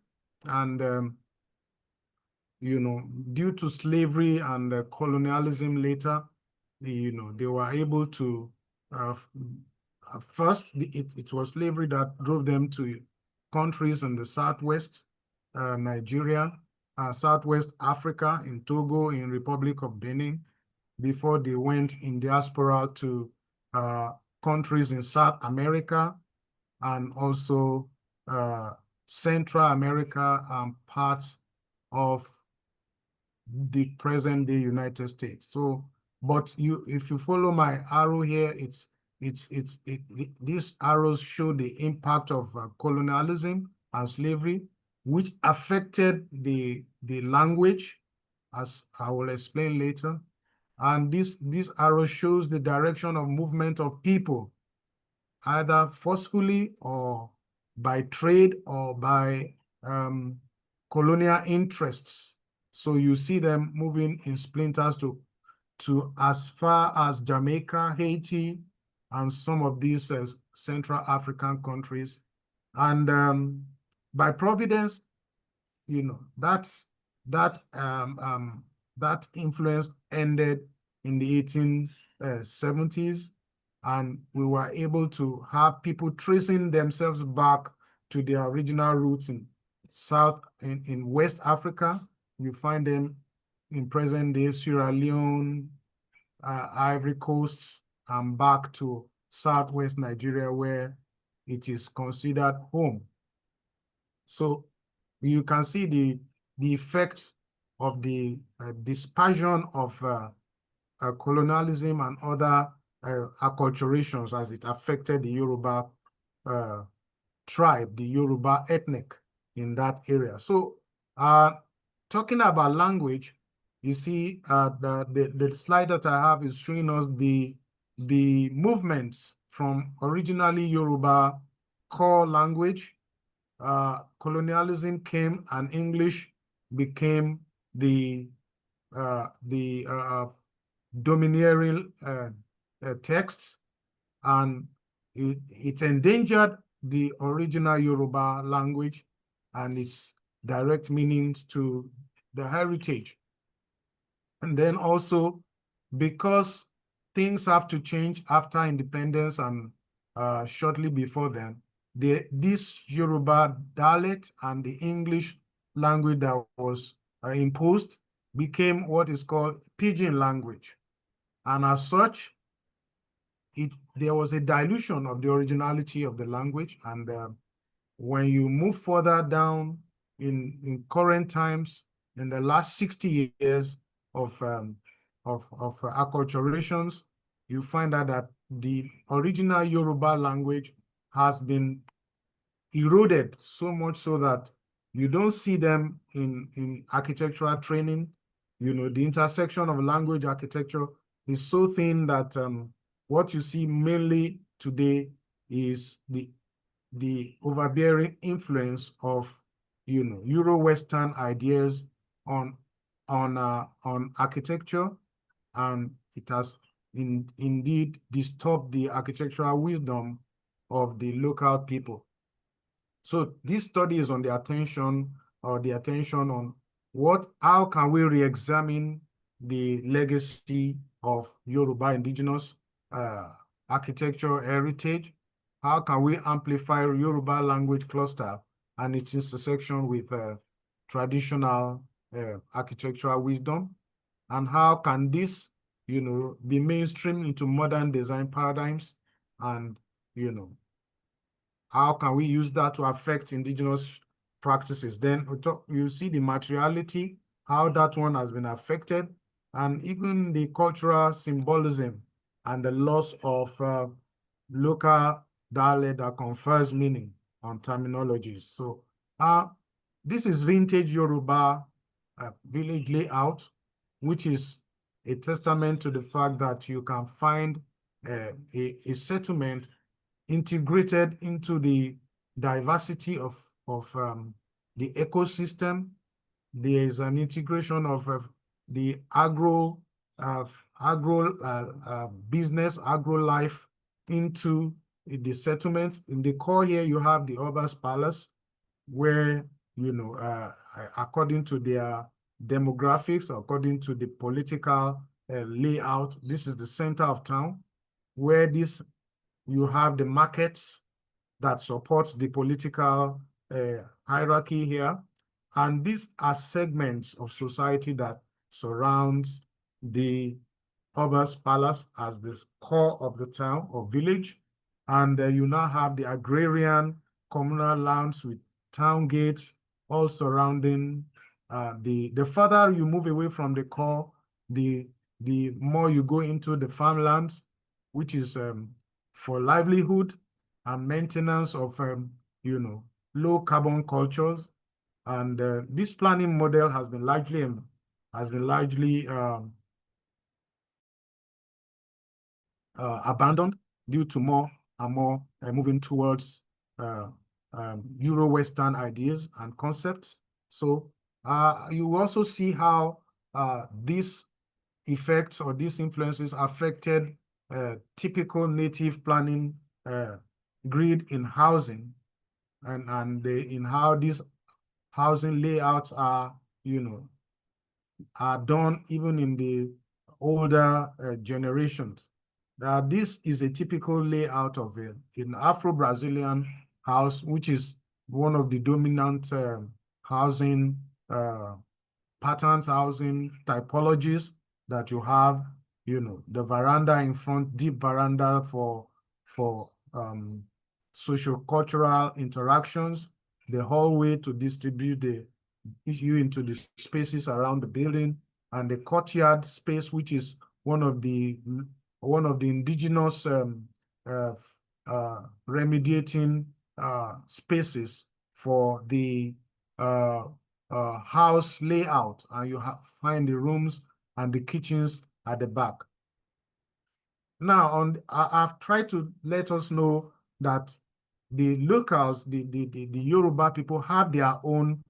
Speaker 5: and due to slavery and colonialism later, they were able to, first, it was slavery that drove them to countries in the southwest Nigeria, southwest Africa, in Togo, in Republic of Benin, before they went in diaspora to countries in South America and also Central America and parts of the present day United States. So, but if you follow my arrow here, these arrows show the impact of colonialism and slavery, which affected the language, as I will explain later. And this arrow shows the direction of movement of people, either forcefully or by trade or by colonial interests. So you see them moving in splinters to as far as Jamaica, Haiti, and some of these Central African countries. And by providence, that influence ended in the 1870s, and we were able to have people tracing themselves back to their original roots in West Africa. You find them in present day Sierra Leone, Ivory Coast, and back to southwest Nigeria, where it is considered home. So you can see the effects of the dispersion of colonialism and other acculturations as it affected the Yoruba tribe, the Yoruba ethnic in that area. So talking about language, you see the slide that I have is showing us the movements from originally Yoruba core language. Colonialism came and English became the domineering texts, and it endangered the original Yoruba language and its direct meanings to the heritage. And then also, because things have to change after independence and shortly before then, this Yoruba dialect and the English language that was imposed became what is called pidgin language. And as such, there was a dilution of the originality of the language. And when you move further down in current times, in the last 60 years of acculturations, you find out that the original Yoruba language has been eroded so much so that you don't see them in architectural training. The intersection of language architecture is so thin that what you see mainly today is the overbearing influence of Euro-Western ideas on architecture, and it has indeed disturbed the architectural wisdom of the local people. So this study is on the attention on how can we re-examine the legacy of Yoruba indigenous architecture heritage? How can we amplify Yoruba language cluster and its intersection with traditional architectural wisdom? And how can this, be mainstream into modern design paradigms? And, how can we use that to affect indigenous practices? Then you see the materiality, how that one has been affected, and even the cultural symbolism and the loss of local dialect that confers meaning on terminologies. So this is vintage Yoruba village layout, which is a testament to the fact that you can find a settlement integrated into the diversity of the ecosystem. There is an integration of the agro business, agro life into the settlements. In the core here, you have the Oba's Palace, where, you know, according to their demographics, according to the political layout, this is the center of town, where you have the markets that supports the political hierarchy here. And these are segments of society that surrounds the Oba's Palace as the core of the town or village. And you now have the agrarian communal lands with town gates all surrounding. The further you move away from the core, the more you go into the farmlands, which is for livelihood and maintenance of you know, low carbon cultures. And this planning model has been largely abandoned due to more and more moving towards Euro-Western ideas and concepts. So you also see how these effects or these influences affected typical native planning grid in housing, and in how these housing layouts are, you know, are done even in the older generations. This is a typical layout of an Afro-Brazilian house, which is one of the dominant housing patterns, housing typologies that you have. You know, the veranda in front, deep veranda for socio-cultural interactions, the hallway to distribute you into the spaces around the building, and the courtyard space, which is one of the indigenous remediating spaces for the house layout, and you find the rooms and the kitchens at the back. Now, I've tried to let us know that the locals, the Yoruba people, have their own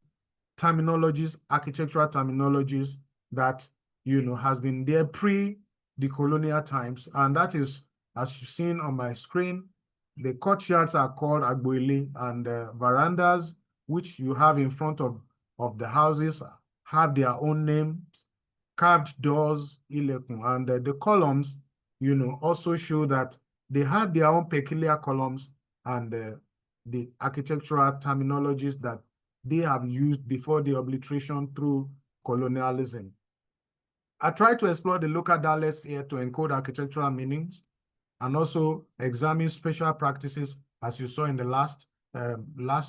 Speaker 5: terminologies, architectural terminologies that, you know, has been there pre the colonial times, and that is, as you've seen on my screen, the courtyards are called agboile, and verandas, which you have in front of the houses, have their own names, carved doors, ilekun, and the columns, you know, also show that they have their own peculiar columns and the architectural terminologies that they have used before the obliteration through colonialism. I try to explore the local dialects here to encode architectural meanings and also examine spatial practices, as you saw in the last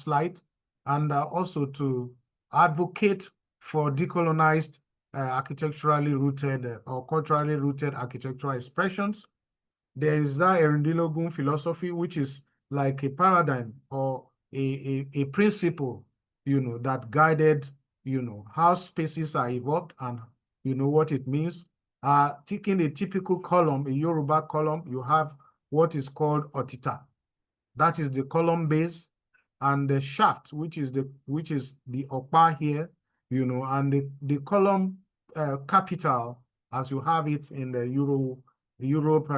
Speaker 5: slide, and also to advocate for decolonized architecturally rooted or culturally rooted architectural expressions. There is that Erindilogun philosophy, which is like a paradigm or a principle, you know, that guided, you know, how spaces are evolved and, you know, what it means. Taking a typical column, a Yoruba column, you have what is called otita. That is the column base, and the shaft, which is the opa here, you know, and the column capital, as you have it in the Europe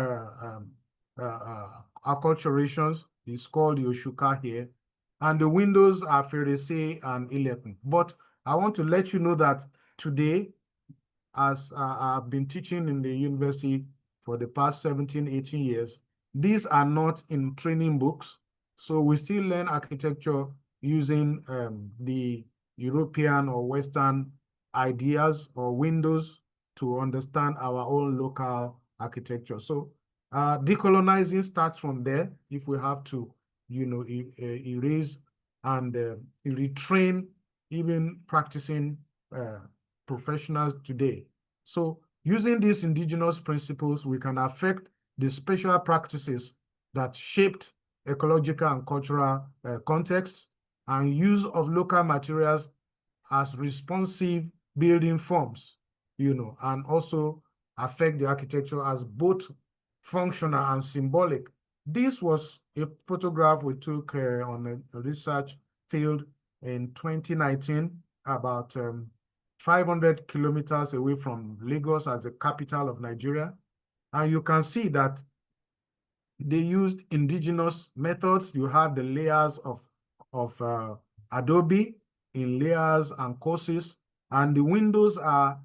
Speaker 5: acculturations, is called Yoshuka here, and the windows are Ferese and Ilekun. But I want to let you know that today, as I've been teaching in the university for the past 17, 18 years, these are not in training books. So we still learn architecture using the European or Western ideas or windows to understand our own local architecture. So decolonizing starts from there. If we have to, you know, erase and retrain even practicing professionals today. So using these indigenous principles, we can affect the spatial practices that shaped ecological and cultural contexts, and use of local materials as responsive building forms, you know, and also affect the architecture as both functional and symbolic This was a photograph we took on a research field in 2019, about 500 kilometers away from Lagos as the capital of Nigeria. And you can see that they used indigenous methods. You have the layers of adobe in layers and courses, and the windows are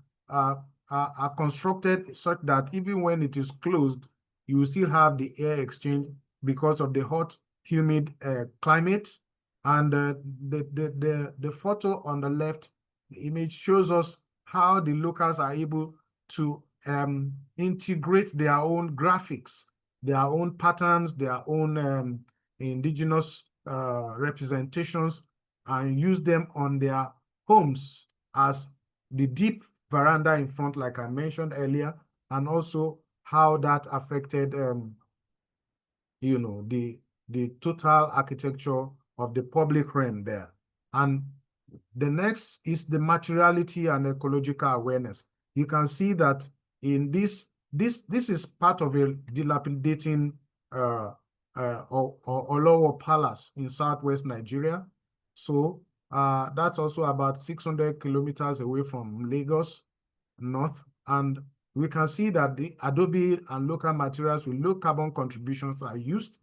Speaker 5: constructed such that even when it is closed, you still have the air exchange because of the hot, humid climate. And the photo on the left, the image shows us how the locals are able to integrate their own graphics, their own patterns, their own indigenous representations, and use them on their homes as the deep veranda in front, like I mentioned earlier, and also how that affected, the total architecture of the public realm there. And the next is the materiality and ecological awareness. You can see that in this is part of a dilapidating Olowo Palace in southwest Nigeria. So that's also about 600 kilometers away from Lagos north. And we can see that the adobe and local materials with low carbon contributions are used,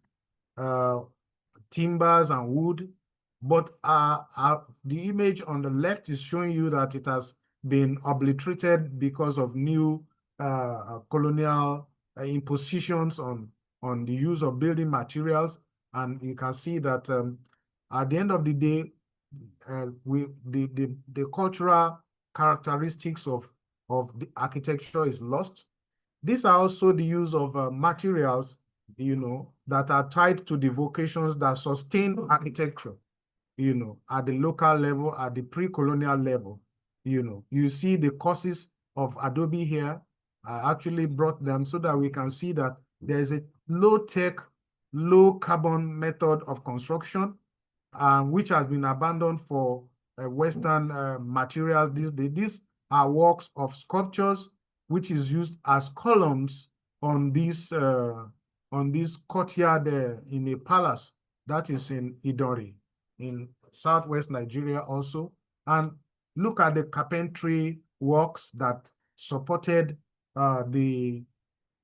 Speaker 5: timbers and wood. But the image on the left is showing you that it has been obliterated because of new colonial impositions on the use of building materials. And you can see that at the end of the day, the cultural characteristics of the architecture is lost. These are also the use of materials, that are tied to the vocations that sustain architecture, at the local level, at the pre-colonial level. You see the causes of adobe here. I actually brought them so that we can see that there's a low-tech, low-carbon method of construction, which has been abandoned for Western materials these days. These are works of sculptures, which is used as columns on this courtyard in a palace that is in Idori, in southwest Nigeria also. And look at the carpentry works that supported the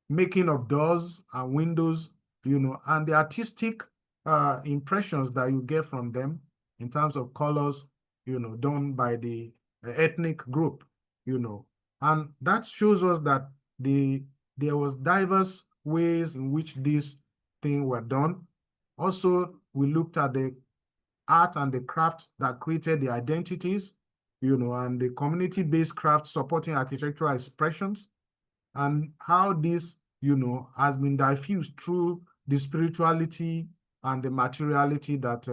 Speaker 5: making of doors and windows, and the artistic impressions that you get from them in terms of colors, done by the ethnic group, and that shows us that there was diverse ways in which these things were done. Also, we looked at the art and the craft that created the identities, and the community-based craft supporting architectural expressions, and how this, has been diffused through the spirituality and the materiality that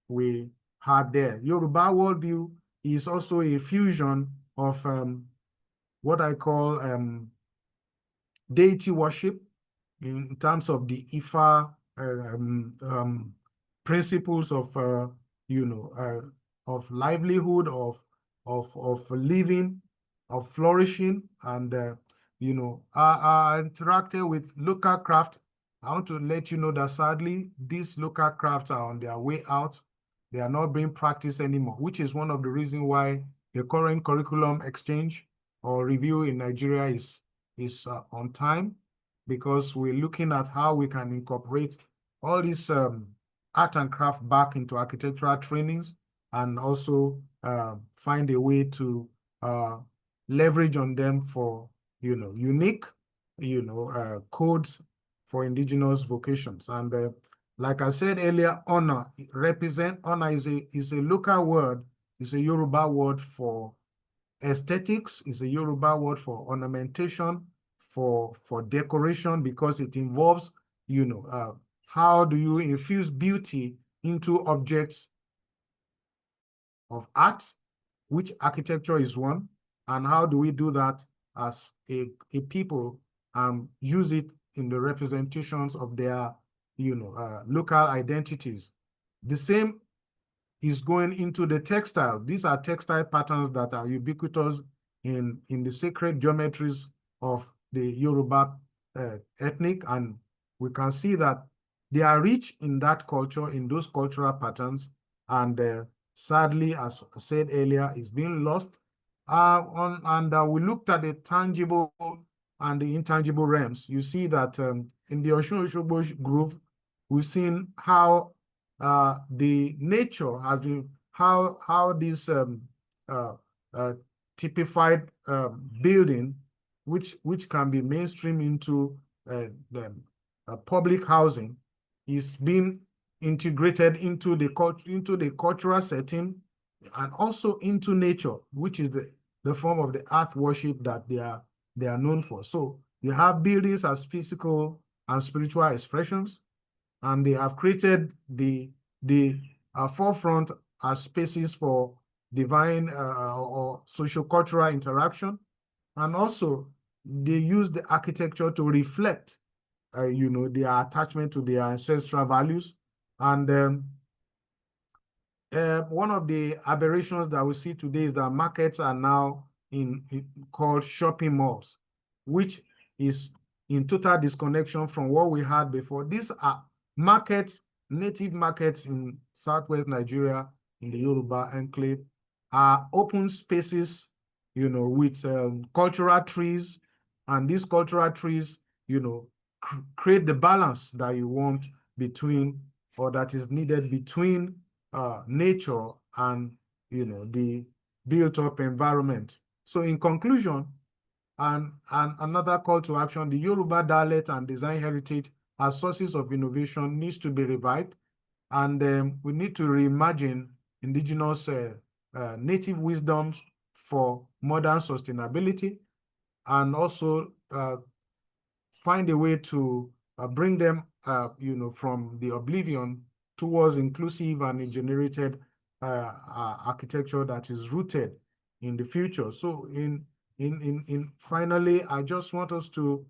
Speaker 5: we had there. Yoruba worldview is also a fusion of what I call deity worship in terms of the Ifa principles of, of livelihood, of living, of flourishing, and I interacted with local craft. I want to let you know that sadly, these local crafts are on their way out. They are not being practiced anymore, which is one of the reasons why the current curriculum exchange or review in Nigeria is on time, because we're looking at how we can incorporate all these art and craft back into architectural trainings, and also find a way to leverage on them for unique codes for indigenous vocations. And like I said earlier, honor is a local word, is a Yoruba word for aesthetics, is a Yoruba word for ornamentation, for decoration, because it involves how do you infuse beauty into objects of art, which architecture is one, and how do we do that as a people, use it in the representations of their local identities. The same is going into the textile. These are textile patterns that are ubiquitous in the sacred geometries of the Yoruba ethnic, and we can see that they are rich in that culture, in those cultural patterns, and sadly, as I said earlier, is being lost. We looked at the tangible and the intangible realms. You see that in the Osun Osogbo Grove, we've seen how the nature has been, how this typified building, which can be mainstream into the public housing, is being integrated into the cultural setting and also into nature, which is the form of the earth worship that they are known for. So you have buildings as physical and spiritual expressions, and they have created the forefront as spaces for divine or socio-cultural interaction. And also they use the architecture to reflect their attachment to their ancestral values. And one of the aberrations that we see today is that markets are now called shopping malls, which is in total disconnection from what we had before. These are markets, native markets in Southwest Nigeria, in the Yoruba enclave, are open spaces, with cultural trees, and these cultural trees, create the balance that you want between, or that is needed between nature and the built-up environment. So in conclusion, and another call to action, the Yoruba dialect and design heritage as sources of innovation needs to be revived, and we need to reimagine indigenous native wisdoms for modern sustainability, and also find a way to bring them, from the oblivion towards inclusive and generated architecture that is rooted in the future. So finally, I just want us to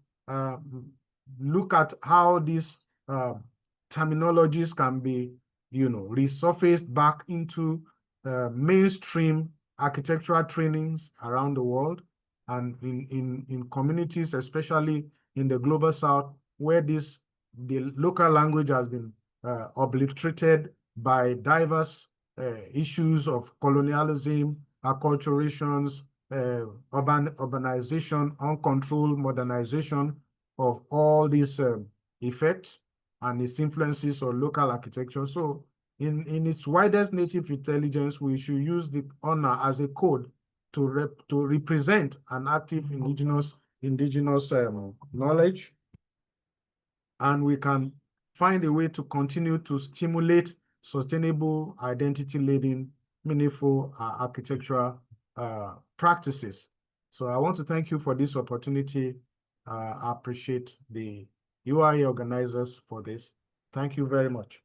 Speaker 5: look at how these terminologies can be, resurfaced back into mainstream architectural trainings around the world, and in communities, especially in the global south, where the local language has been obliterated by diverse issues of colonialism, acculturations, urbanization, uncontrolled modernization of all these effects and its influences on local architecture. So in its widest native intelligence, we should use the honor as a code to represent an active indigenous knowledge, and we can find a way to continue to stimulate sustainable, identity-laden, meaningful architectural practices. So I want to thank you for this opportunity. I appreciate the UIA organizers for this. Thank you very much.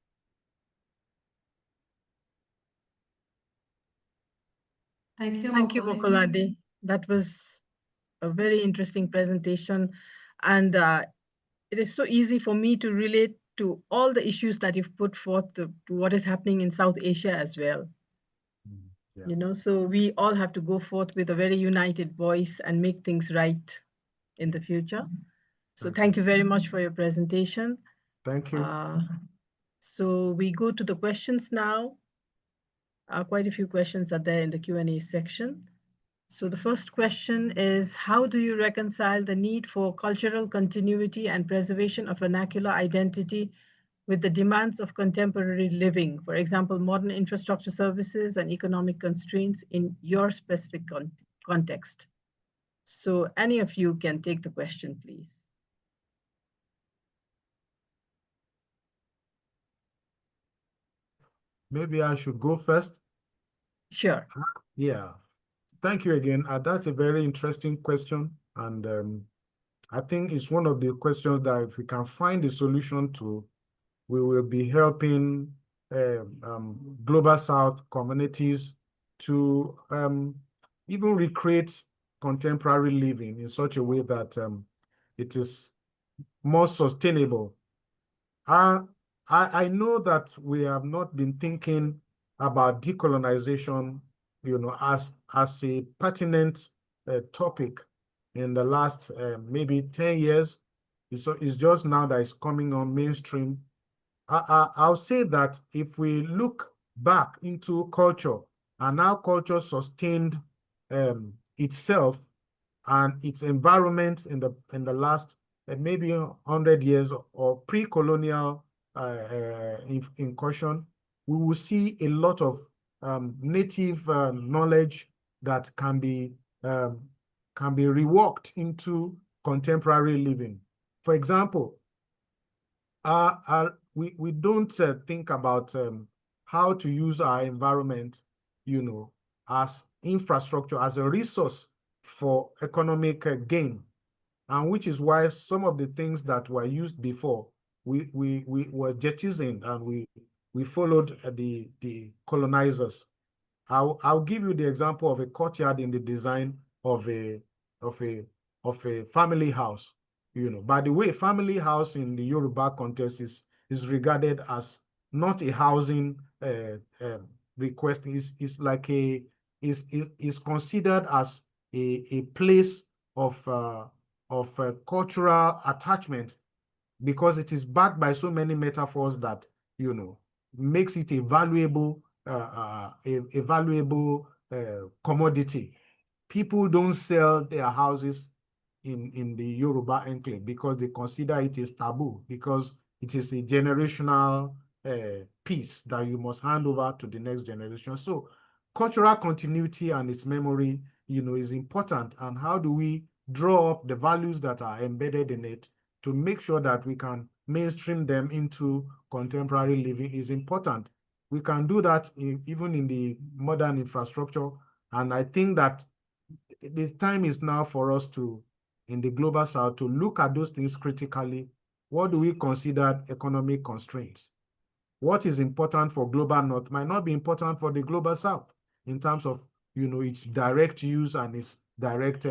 Speaker 2: Thank you,
Speaker 3: Thank you, Mokolade. That was a very interesting presentation, and it is so easy for me to relate to all the issues that you've put forth to what is happening in South Asia as well.
Speaker 5: Yeah.
Speaker 3: So we all have to go forth with a very united voice and make things right in the future. So thank you very much for your presentation.
Speaker 5: Thank you.
Speaker 3: So we go to the questions now. Quite a few questions are there in the Q&A section. So the first question is, how do you reconcile the need for cultural continuity and preservation of vernacular identity with the demands of contemporary living, for example, modern infrastructure services and economic constraints in your specific context? So any of you can take the question, please.
Speaker 5: Maybe I should go first.
Speaker 3: Sure.
Speaker 5: Yeah. Thank you again. That's a very interesting question. And I think it's one of the questions that if we can find a solution to, we will be helping Global South communities to even recreate contemporary living in such a way that it is more sustainable. I know that we have not been thinking about decolonization, as a pertinent topic in the last maybe 10 years. It's just now that it's coming on mainstream. I'll say that if we look back into culture and how culture sustained itself and its environment in the last maybe 100 years or pre-colonial incursion, we will see a lot of native knowledge that can be reworked into contemporary living. For example, we don't think about how to use our environment, as infrastructure, as a resource for economic gain, and which is why some of the things that were used before we were jettisoned, and we followed the colonizers. I'll give you the example of a courtyard in the design of a family house. By the way, family house in the Yoruba context is regarded as not a housing request. Is like is considered as a place of cultural attachment, because it is backed by so many metaphors that makes it a valuable commodity. People don't sell their houses in the Yoruba enclave because they consider it is taboo, because it is a generational piece that you must hand over to the next generation. So cultural continuity and its memory, is important. And how do we draw up the values that are embedded in it to make sure that we can mainstream them into contemporary living is important. We can do that even in the modern infrastructure. And I think that the time is now for us to, in the global south, to look at those things critically. What do we consider economic constraints? What is important for global north might not be important for the global south in terms of, its direct use and its direct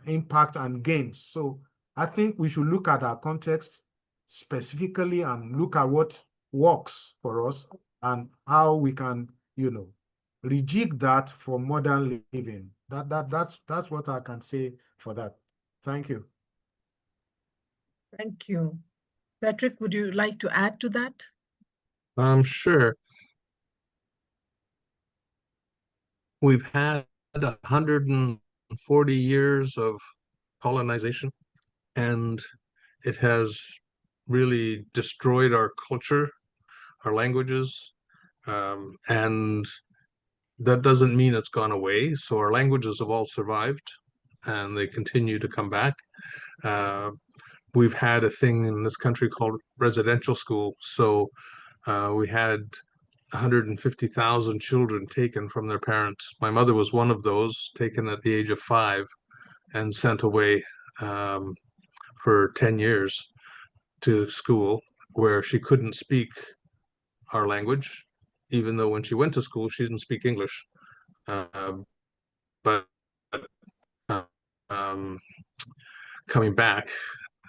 Speaker 5: impact and gains. So I think we should look at our context specifically and look at what works for us and how we can, rejig that for modern living. That's what I can say for that. Thank you.
Speaker 3: Thank you. Patrick, would you like to add to that?
Speaker 4: Sure. We've had 140 years of colonization, and it has really destroyed our culture, our languages, and that doesn't mean it's gone away. So our languages have all survived, and they continue to come back. We've had a thing in this country called residential school. So we had 150,000 children taken from their parents. My mother was one of those, taken at the age of 5 and sent away for 10 years to school where she couldn't speak our language, even though when she went to school, she didn't speak English. But coming back,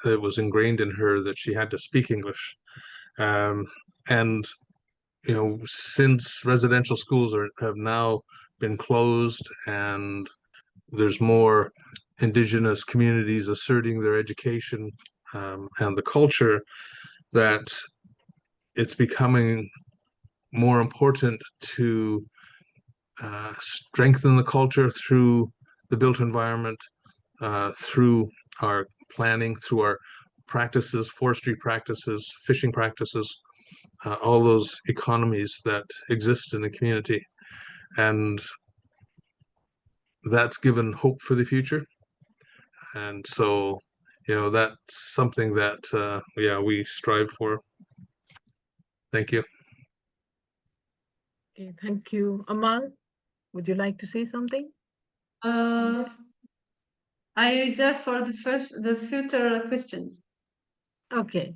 Speaker 4: it was ingrained in her that she had to speak English. And since residential schools have now been closed, and there's more Indigenous communities asserting their education and the culture, that it's becoming more important to strengthen the culture through the built environment, through our planning, through our practices, forestry practices, fishing practices, all those economies that exist in the community. And that's given hope for the future. And so, that's something that, we strive for. Thank you.
Speaker 3: Okay, thank you. Amal, would you like to say something?
Speaker 2: I reserve for the future questions.
Speaker 3: Okay.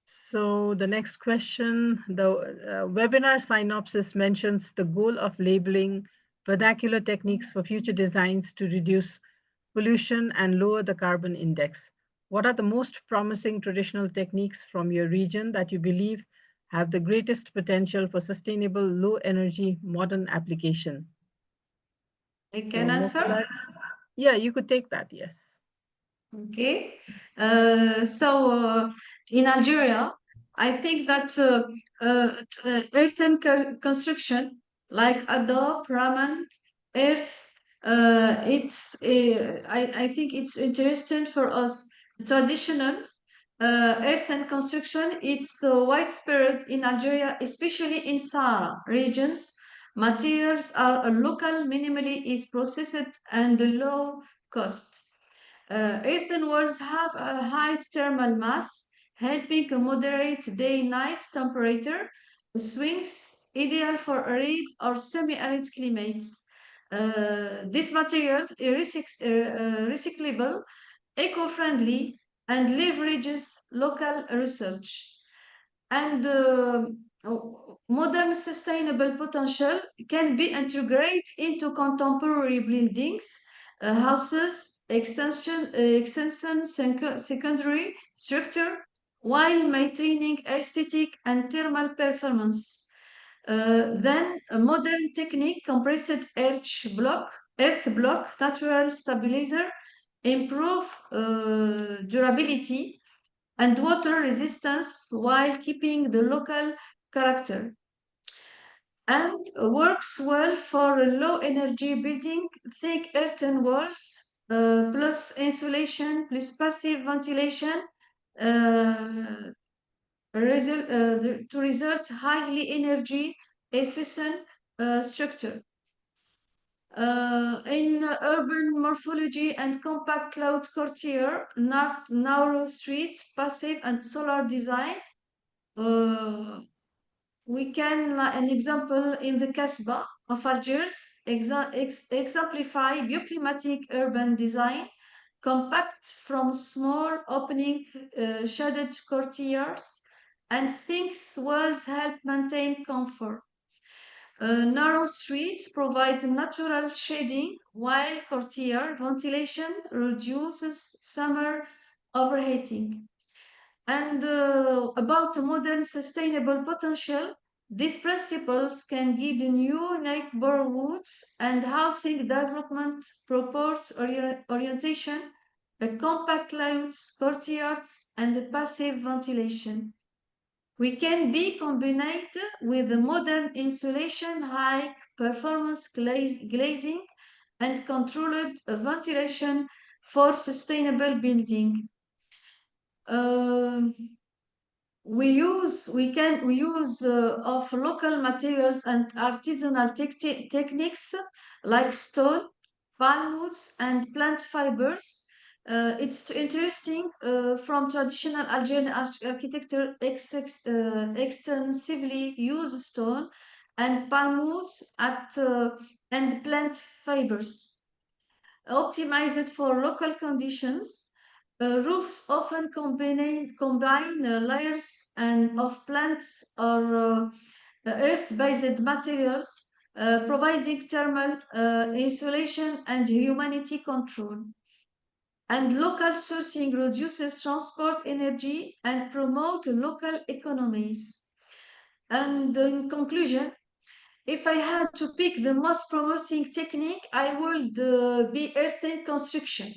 Speaker 3: So the next question, the webinar synopsis mentions the goal of labeling vernacular techniques for future designs to reduce pollution and lower the carbon index. What are the most promising traditional techniques from your region that you believe have the greatest potential for sustainable, low energy, modern application?
Speaker 2: I can answer?
Speaker 3: Yeah, you could take that, yes.
Speaker 2: Okay. In Algeria, I think that earthen construction like adobe, ramen, earth, I think it's interesting for us. Traditional earthen construction, it's widespread in Algeria, especially in Sahara regions. Materials are local, minimally is processed and low cost. Earthen walls have a high thermal mass, helping moderate day-night temperature swings, ideal for arid or semi-arid climates. This material is recyclable, eco-friendly, and leverages local research. And modern sustainable potential can be integrated into contemporary buildings, houses, extension secondary structure, while maintaining aesthetic and thermal performance. Then a modern technique, compressed earth block, natural stabilizer, improve durability and water resistance while keeping the local character, and works well for a low energy building. Think earthen walls plus insulation plus passive ventilation uh, to result highly energy efficient structure. In urban morphology and compact cloud courtier, narrow street, passive and solar design, we can, an example in the Casbah of Algiers, exemplify bioclimatic urban design, compact from small opening shaded courtiers, and thinks walls help maintain comfort. Narrow streets provide natural shading, while courtier ventilation reduces summer overheating. And about modern sustainable potential, these principles can guide new neighborhoods and housing development, proports orientation, compact layouts, courtyards, and passive ventilation. We can be combined with modern insulation, high performance glazing, and controlled ventilation for sustainable building. We use of local materials and artisanal techniques like stone, palm woods, and plant fibers. It's interesting from traditional Algerian architecture extensively use stone and palm woods and plant fibers optimized for local conditions. Roofs often combine layers of plants or earth-based materials, providing thermal insulation and humidity control. And local sourcing reduces transport energy and promote local economies. And in conclusion, if I had to pick the most promising technique, I would be earthen construction.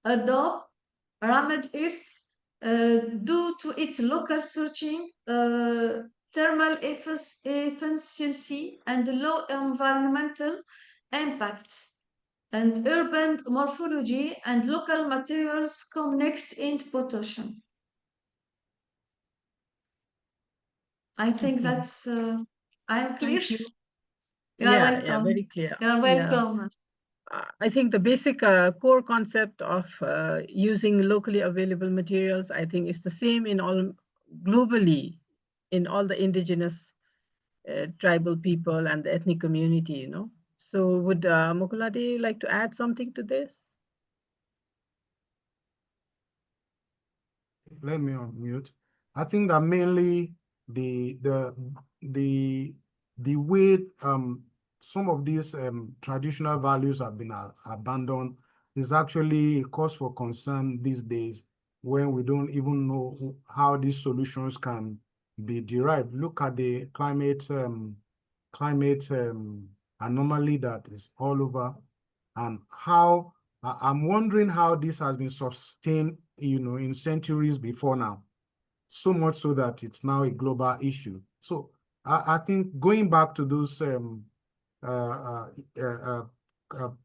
Speaker 2: Adobe, rammed earth, due to its local searching, thermal efficiency, and low environmental impact. And urban morphology and local materials come next in possession. I think
Speaker 3: Okay.
Speaker 2: that's, I'm clear.
Speaker 3: Thank you.
Speaker 2: You are
Speaker 3: Yeah,
Speaker 2: welcome.
Speaker 3: very clear.
Speaker 2: You are
Speaker 3: Yeah.
Speaker 2: welcome.
Speaker 3: I think the basic core concept of using locally available materials, I think, is the same in all globally, in all the indigenous tribal people and the ethnic community, you know. So would Mokulade like to add something to this?
Speaker 5: Let me unmute. I think that mainly the way some of these traditional values have been abandoned is actually a cause for concern these days, when we don't even know how these solutions can be derived. Look at the climate anomaly that is all over, and how I'm wondering how this has been sustained, in centuries before now, so much so that it's now a global issue. So I think going back to those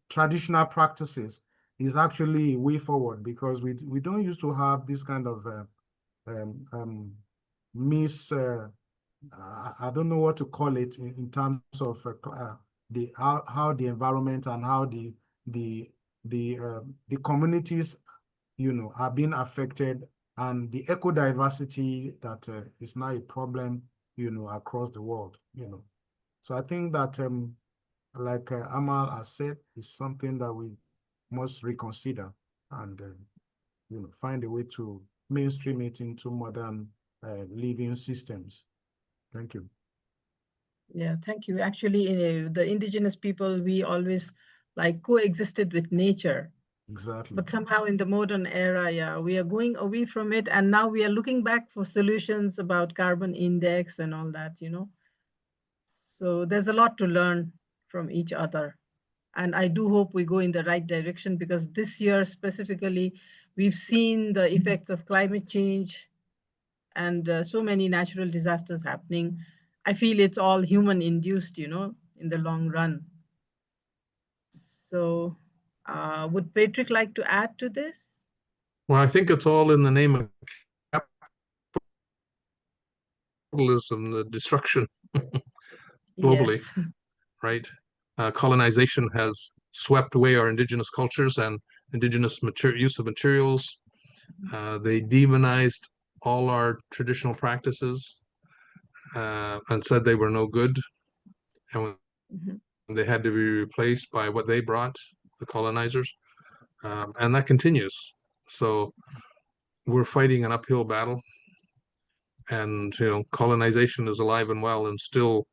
Speaker 5: traditional practices is actually a way forward, because we don't used to have this kind of I don't know what to call it in terms of how the environment and how the communities are being affected, and the eco-diversity that is now a problem across the world. So I think that like Amal has said, is something that we must reconsider and find a way to mainstream it into modern living systems. Thank you.
Speaker 3: Yeah, thank you. Actually, the indigenous people, we always like coexisted with nature.
Speaker 5: Exactly.
Speaker 3: But somehow in the modern era, yeah, we are going away from it. And now we are looking back for solutions about carbon index and all that, So there's a lot to learn from each other. And I do hope we go in the right direction, because this year specifically, we've seen the effects of climate change and so many natural disasters happening. I feel it's all human induced, in the long run. So would Patrick like to add to this?
Speaker 4: Well, I think it's all in the name of capitalism, the destruction globally,
Speaker 3: Yes.
Speaker 4: right? Colonization has swept away our indigenous cultures and indigenous use of materials. They demonized all our traditional practices and said they were no good, and they had to be replaced by what they brought, the colonizers, and that continues. So we're fighting an uphill battle, and colonization is alive and well and still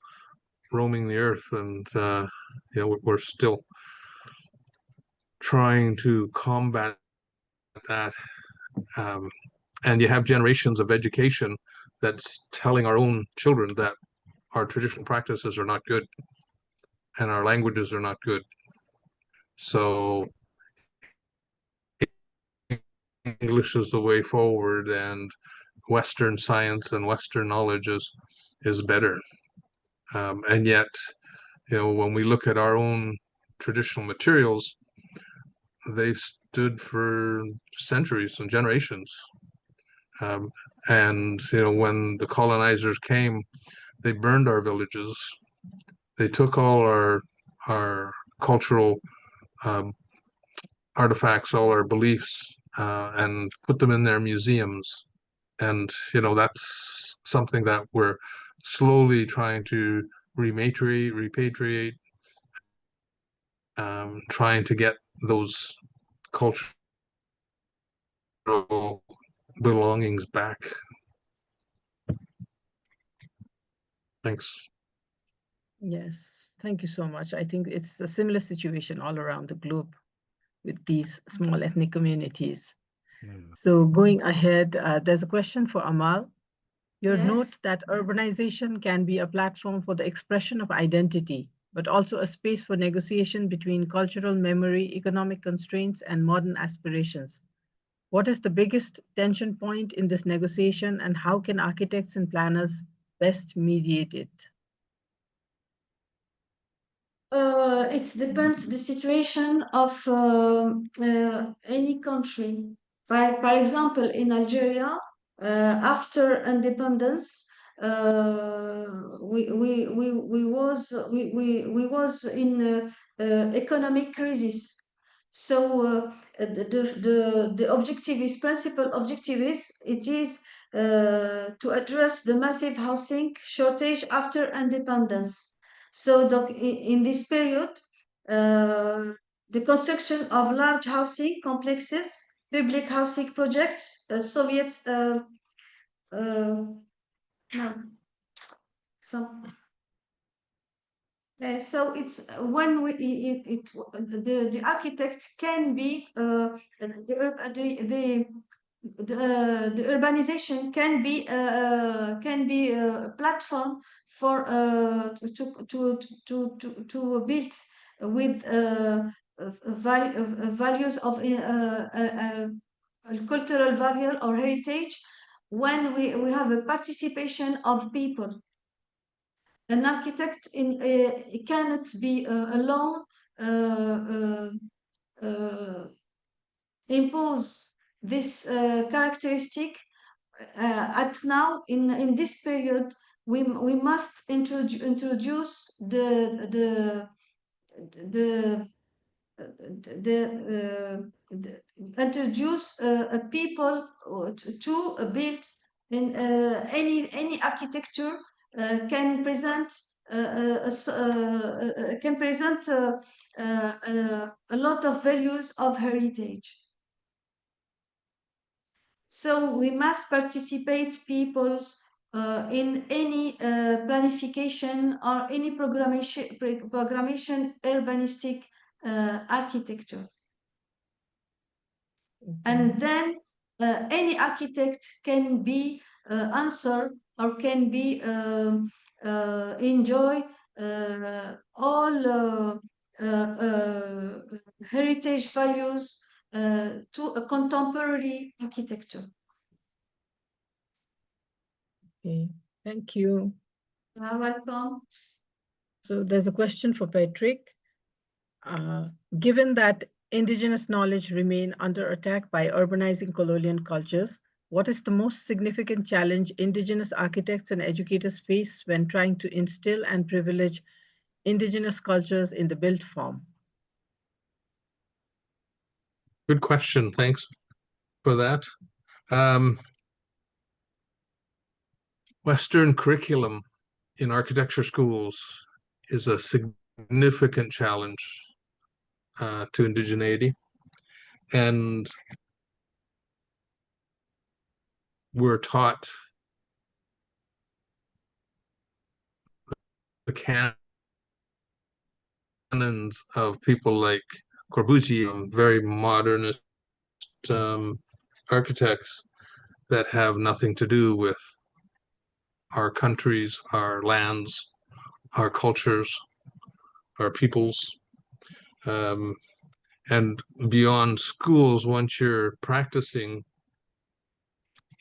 Speaker 4: roaming the earth, and we're still trying to combat that. And you have generations of education that's telling our own children that our traditional practices are not good and our languages are not good. So English is the way forward, and Western science and Western knowledge is better. And yet, when we look at our own traditional materials, they've stood for centuries and generations. And when the colonizers came, they burned our villages. They took all our cultural artifacts, all our beliefs, and put them in their museums. And that's something that we're slowly trying to repatriate, trying to get those cultural belongings back. Thanks.
Speaker 3: Yes, thank you so much. I think it's a similar situation all around the globe with these small ethnic communities. So going ahead, there's a question for Amal. Your
Speaker 2: Yes.
Speaker 3: note that urbanization can be a platform for the expression of identity, but also a space for negotiation between cultural memory, economic constraints, and modern aspirations. What is the biggest tension point in this negotiation, and how can architects and planners best mediate it?
Speaker 2: It depends the situation of any country. For example, in Algeria, after independence, we was in economic crisis. So the objective is principal objective is to address the massive housing shortage after independence. So in this period, the construction of large housing complexes, public housing projects, Soviet no, some. So it's when the architect can be the urbanization can be a platform for to build with values of cultural value or heritage when we have a participation of people. An architect cannot be alone impose this characteristic. At now in this period we must introduce introduce people to build in any architecture can present a lot of values of heritage. So we must participate peoples in any planification or any programmation urbanistic architecture. And then any architect can be answer or can be enjoy all heritage values to a contemporary architecture.
Speaker 3: Okay, thank you.
Speaker 2: You're welcome.
Speaker 3: So there's a question for Patrick. Given that indigenous knowledge remain under attack by urbanizing colonial cultures, what is the most significant challenge indigenous architects and educators face when trying to instill and privilege indigenous cultures in the built form?
Speaker 4: Good question. Thanks for that. Western curriculum in architecture schools is a significant challenge to indigeneity. And we're taught the canons of people like Corbusier, very modernist architects that have nothing to do with our countries, our lands, our cultures, our peoples. And beyond schools, once you're practicing,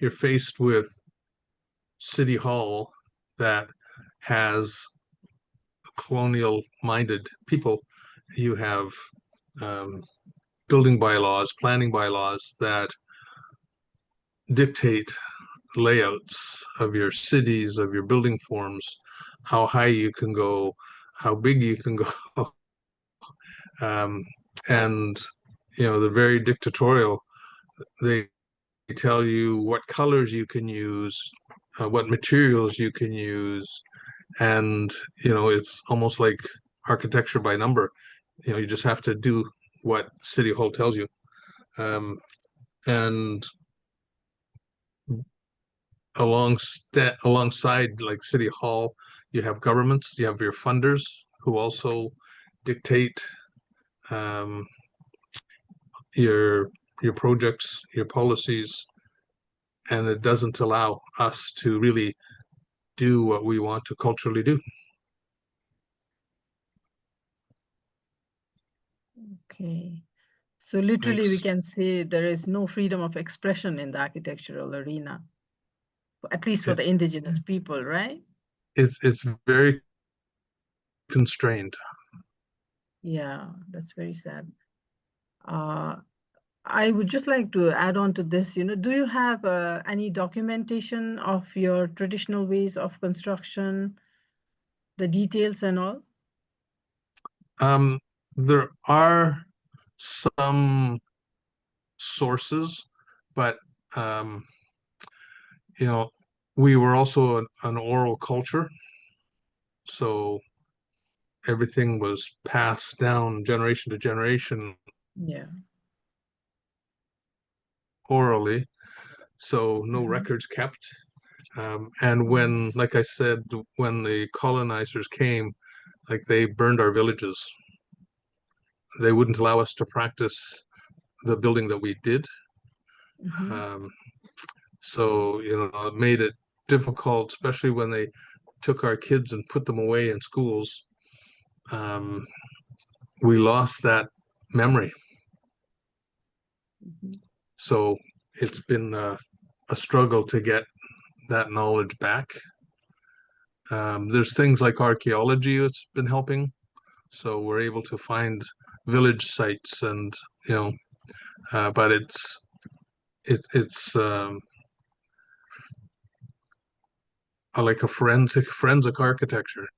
Speaker 4: you're faced with City Hall that has colonial-minded people. You have building bylaws, planning bylaws that dictate layouts of your cities, of your building forms, how high you can go, how big you can go. And, you know, they're very dictatorial. They tell you what colors you can use, what materials you can use. And, you know, it's almost like architecture by number. You know, you just have to do what City Hall tells you. And alongside like City Hall, you have governments, you have your funders who also dictate your projects, your policies, and it doesn't allow us to really do what we want to culturally do.
Speaker 3: Okay. So literally we
Speaker 4: Thanks.
Speaker 3: can say there is no freedom of expression in the architectural arena, at least for the indigenous people, right?
Speaker 4: It's very constrained.
Speaker 3: Yeah, that's very sad. I would just like to add on to this, you know, do you have any documentation of your traditional ways of construction, the details and all?
Speaker 4: There are some sources, but you know, we were also an oral culture, so everything was passed down generation to generation
Speaker 3: Yeah.
Speaker 4: orally, so no records kept. And when, like I said, when the colonizers came, like they burned our villages. They wouldn't allow us to practice the building that we did. So, you know, it made it difficult, especially when they took our kids and put them away in schools. We lost that memory.
Speaker 3: Mhm.
Speaker 4: So it's been a struggle to get that knowledge back. There's things like archaeology that's been helping. So we're able to find village sites and, but it's like a forensic architecture,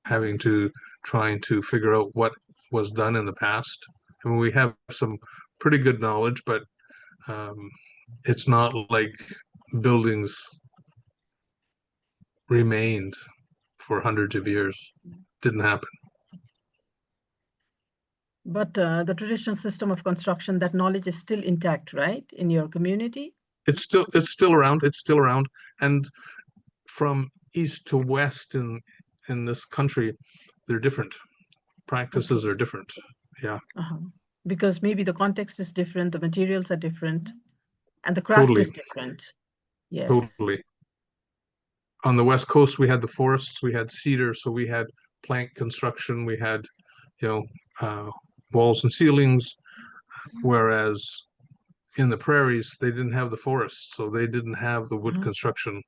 Speaker 4: having to trying to figure out what was done in the past. I mean, we have some pretty good knowledge, but it's not like buildings remained for hundreds of years. Didn't happen.
Speaker 3: But the traditional system of construction, that knowledge is still intact, right, in your community?
Speaker 4: It's still around. It's still around, and from east to west in this country, they're different. Practices are different. Yeah.
Speaker 3: Because maybe the context is different, the materials are different, and the craft is different. Yes.
Speaker 4: Totally. On the West Coast, we had the forests, we had cedar, so we had plank construction, we had, walls and ceilings, whereas in the prairies, they didn't have the forests, so they didn't have the wood construction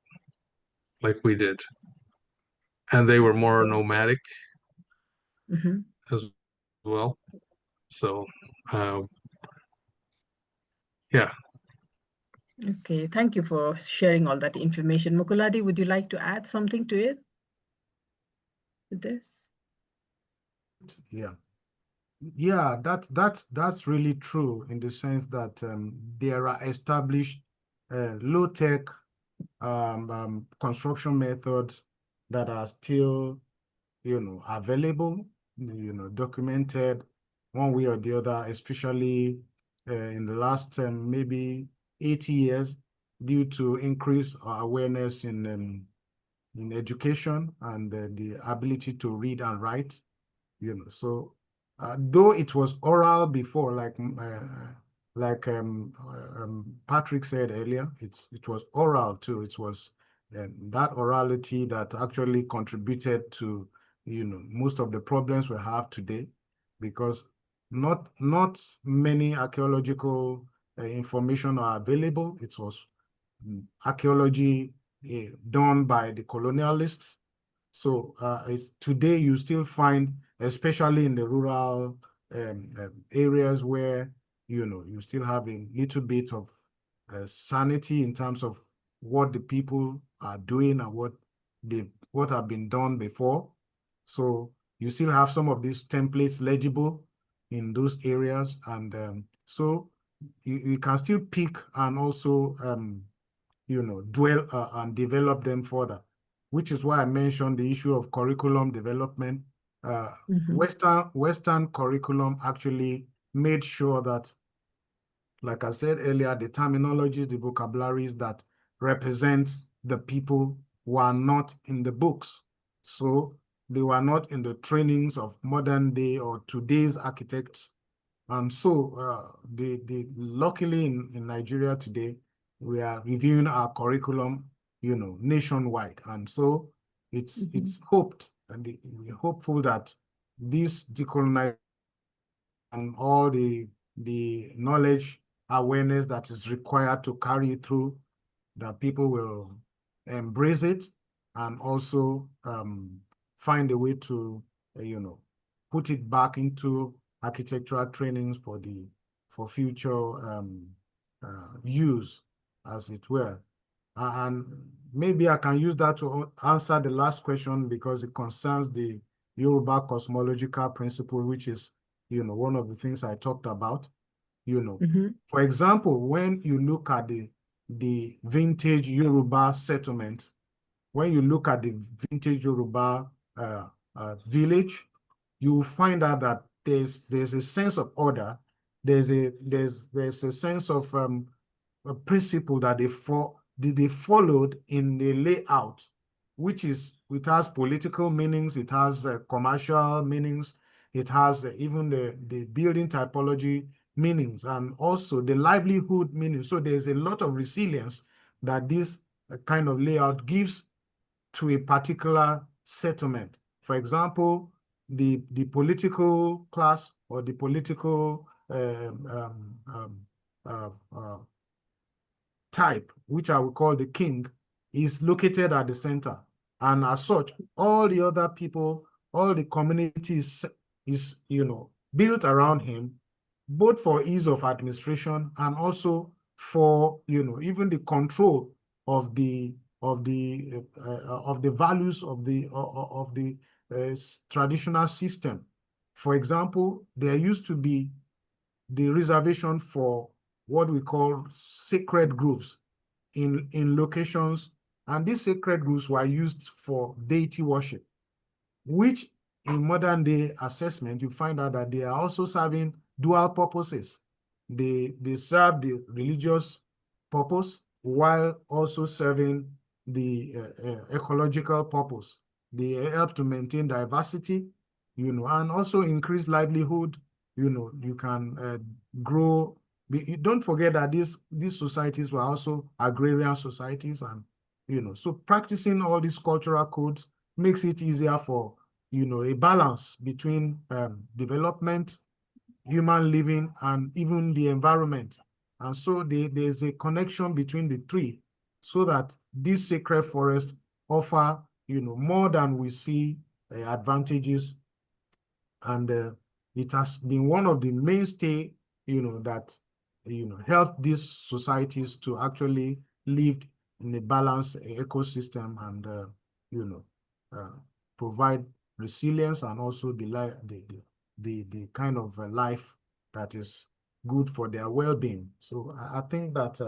Speaker 4: like we did. And they were more nomadic as well. So, yeah.
Speaker 3: Okay, thank you for sharing all that information. Mukuladi, would you like to add something to it? With this?
Speaker 5: Yeah, that's really true in the sense that there are established low-tech construction methods that are still, available, documented one way or the other, especially in the last maybe 80 years, due to increased awareness in education and the ability to read and write. So though it was oral before, Patrick said earlier, it was oral too. It was that orality that actually contributed to most of the problems we have today, because not many archaeological information are available. It was archaeology done by the colonialists. So today you still find, especially in the rural areas where, you still have a little bit of sanity in terms of what the people are doing and what have been done before. So you still have some of these templates legible in those areas. And so you can still pick and also, dwell and develop them further, which is why I mentioned the issue of curriculum development. Western curriculum actually made sure that, like I said earlier, the terminologies, the vocabularies that represent the people were not in the books. So they were not in the trainings of modern day or today's architects. And so luckily in Nigeria today, we are reviewing our curriculum, nationwide. And so it's hoped, and we're hopeful that this decolonization and all the knowledge awareness that is required to carry it through, that people will embrace it and also find a way to, put it back into architectural trainings for future use, as it were. And maybe I can use that to answer the last question, because it concerns the Yoruba cosmological principle, which is, one of the things I talked about. For example, when you look at the vintage Yoruba settlement, when you look at the vintage Yoruba village, you will find out that there's a sense of order. There's a sense of a principle that they followed in the layout, which has political meanings, it has commercial meanings, it has even the building typology meanings, and also the livelihood meaning. So there's a lot of resilience that this kind of layout gives to a particular settlement. For example, the political class or the political type, which I would call the king, is located at the center. And as such, all the other people, all the communities is, built around him, both for ease of administration and also for, even the control of the values of the traditional system. For example, there used to be the reservation for what we call sacred groves in locations, and these sacred groves were used for deity worship, which in modern day assessment, you find out that they are also serving dual purposes. They serve the religious purpose while also serving the ecological purpose. They help to maintain diversity, and also increase livelihood. You can grow. Don't forget that these societies were also agrarian societies, and so practicing all these cultural codes makes it easier for a balance between development, human living, and even the environment. And so there's a connection between the three, so that these sacred forests offer more than we see advantages. And it has been one of the mainstay that help these societies to actually live in a balanced ecosystem, and provide resilience, and also the kind of life that is good for their well-being. So I think that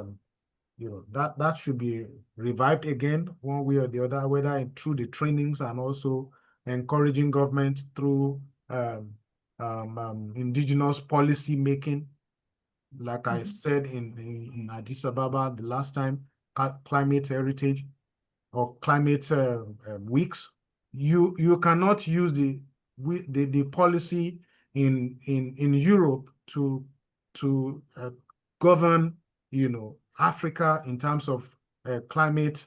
Speaker 5: that should be revived again, one way or the other, whether through the trainings and also encouraging government through indigenous policy making. Like I said in Addis Ababa the last time, climate heritage or climate weeks. You cannot use the policy in Europe to govern Africa in terms of climate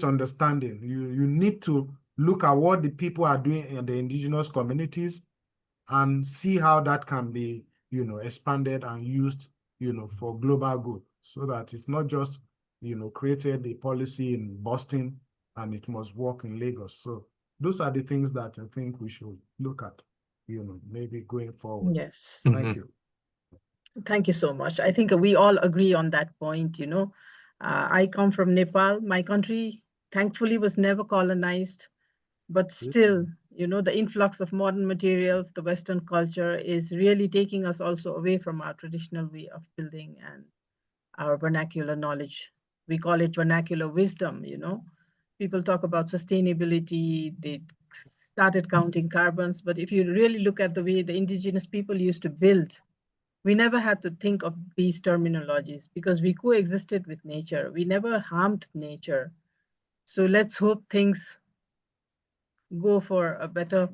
Speaker 5: understanding. You need to look at what the people are doing in the indigenous communities and see how that can be expanded and used for global good, so that it's not just created a policy in Boston and it must work in Lagos. So those are the things that I think we should look at maybe going forward.
Speaker 3: Yes.
Speaker 5: Thank you.
Speaker 3: Thank you so much. I think we all agree on that point. I come from Nepal. My country, thankfully, was never colonized, but still, the influx of modern materials, the Western culture is really taking us also away from our traditional way of building and our vernacular knowledge. We call it vernacular wisdom. People talk about sustainability. They started counting carbons, but if you really look at the way the indigenous people used to build, we never had to think of these terminologies because we coexisted with nature. We never harmed nature. So let's hope things go for a better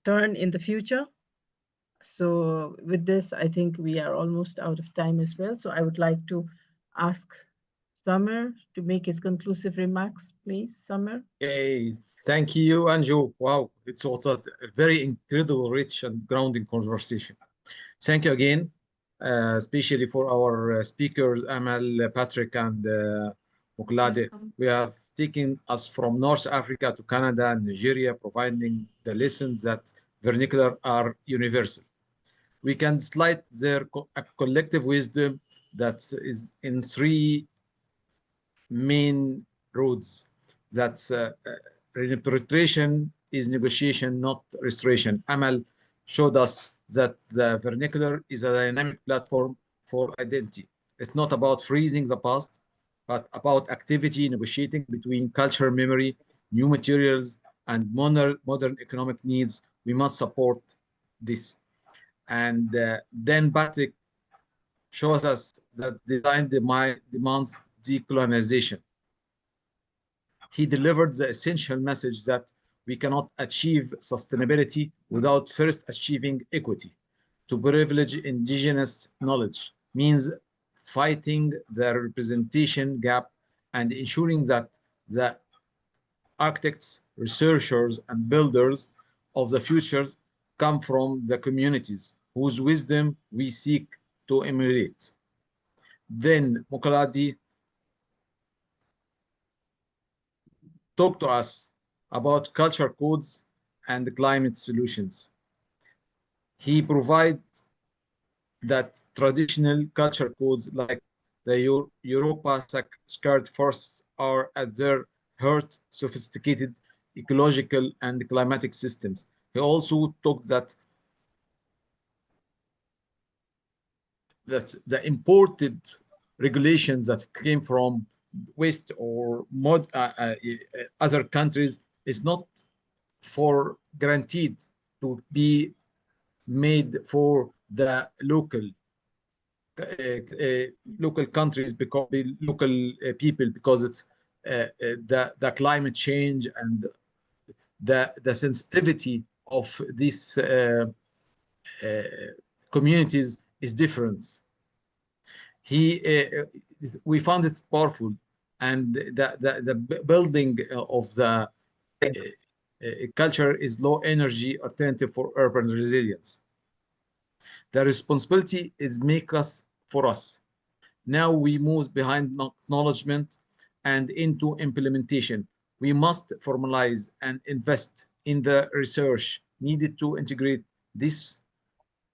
Speaker 3: turn in the future. So with this, I think we are almost out of time as well. So I would like to ask Summer to make his conclusive remarks, please. Summer.
Speaker 1: Okay, thank you, Anju. Wow, it was a very incredible, rich and grounding conversation. Thank you again, especially for our speakers, Amal, Patrick, and Muklade. We have taken us from North Africa to Canada and Nigeria, providing the lessons that vernacular are universal. We can slide their collective wisdom that is in three main roads. That's reinterpretation is negotiation, not restoration. Amal showed us that the vernacular is a dynamic platform for identity. It's not about freezing the past, but about activity negotiating between culture, memory, new materials, and modern economic needs. We must support this. And then Patrick shows us that design demands decolonization. He delivered the essential message that we cannot achieve sustainability without first achieving equity. To privilege indigenous knowledge means fighting the representation gap and ensuring that the architects, researchers, and builders of the futures come from the communities whose wisdom we seek to emulate. Then Mukaladi talked to us about culture codes and climate solutions. He provides that traditional culture codes like the Europa scarred forests are at their heart sophisticated ecological and climatic systems. He also talked that the imported regulations that came from West or other countries is not for guaranteed to be made for the local countries, because local people, because it's the climate change and the sensitivity of these communities is different. We found it powerful, and the building of the culture is low energy alternative for urban resilience. The responsibility is make us for us. Now we move behind acknowledgement and into implementation. We must formalize and invest in the research needed to integrate these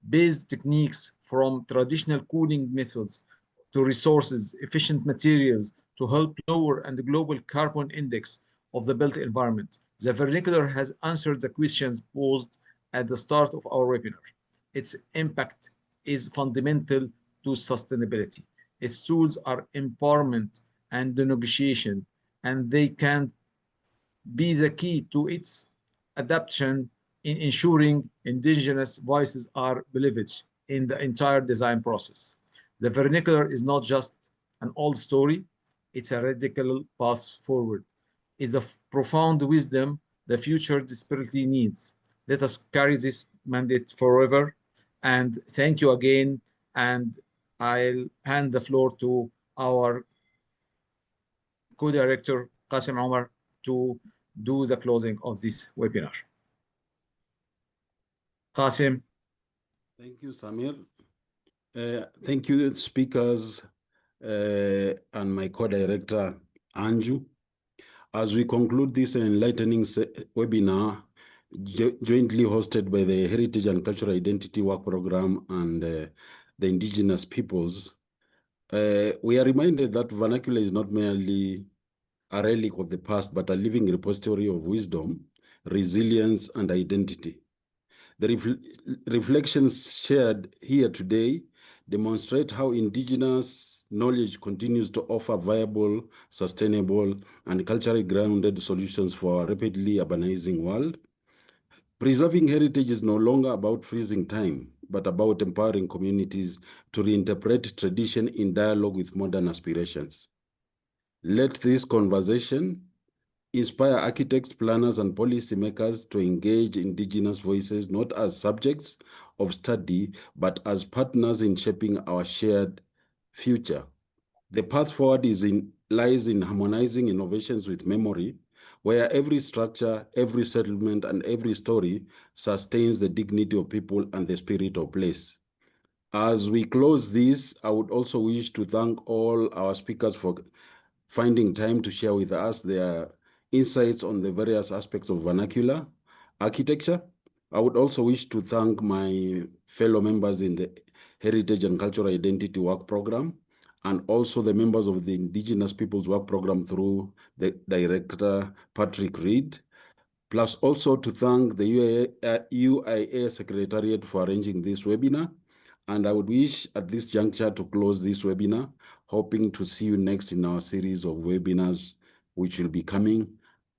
Speaker 1: based techniques, from traditional cooling methods to resources efficient materials, to help lower the global carbon index of the built environment. The vernacular has answered the questions posed at the start of our webinar. Its impact is fundamental to sustainability. Its tools are empowerment and negotiation, and they can be the key to its adoption in ensuring indigenous voices are believed in the entire design process. The vernacular is not just an old story, it's a radical path forward. It's the profound wisdom the future desperately needs. Let us carry this mandate forever. And thank you again. And I'll hand the floor to our co-director, Qasim Omar, to do the closing of this webinar. Qasim.
Speaker 6: Thank you, Samir. Thank you, speakers, and my co-director, Anju. As we conclude this enlightening webinar, jointly hosted by the Heritage and Cultural Identity Work Program and the Indigenous Peoples, we are reminded that vernacular is not merely a relic of the past, but a living repository of wisdom, resilience, and identity. The reflections shared here today demonstrate how indigenous knowledge continues to offer viable, sustainable, and culturally grounded solutions for a rapidly urbanizing world. Preserving heritage is no longer about freezing time, but about empowering communities to reinterpret tradition in dialogue with modern aspirations. Let this conversation inspire architects, planners, and policymakers to engage indigenous voices not as subjects of study, but as partners in shaping our shared future. The path forward lies in harmonizing innovations with memory, where every structure, every settlement, and every story sustains the dignity of people and the spirit of place. As we close this, I would also wish to thank all our speakers for finding time to share with us their insights on the various aspects of vernacular architecture. I would also wish to thank my fellow members in the Heritage and Cultural Identity Work Program, and also the members of the Indigenous Peoples Work Program through the Director Patrick Reed, plus also to thank the UIA Secretariat for arranging this webinar. And I would wish at this juncture to close this webinar, hoping to see you next in our series of webinars, which will be coming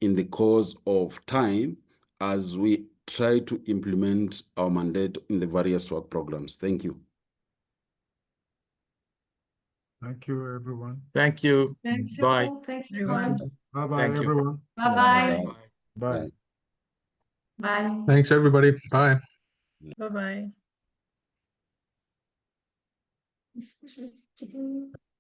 Speaker 6: in the course of time as we try to implement our mandate in the various work programs. Thank you.
Speaker 5: Thank you, everyone.
Speaker 1: Thank you.
Speaker 2: Thank you.
Speaker 1: Bye.
Speaker 2: Thank you.
Speaker 5: Bye-bye,
Speaker 1: Thank you.
Speaker 5: everyone.
Speaker 2: Bye-bye.
Speaker 5: Bye.
Speaker 2: Bye.
Speaker 4: Thanks, everybody. Bye.
Speaker 3: Bye-bye.
Speaker 2: Bye.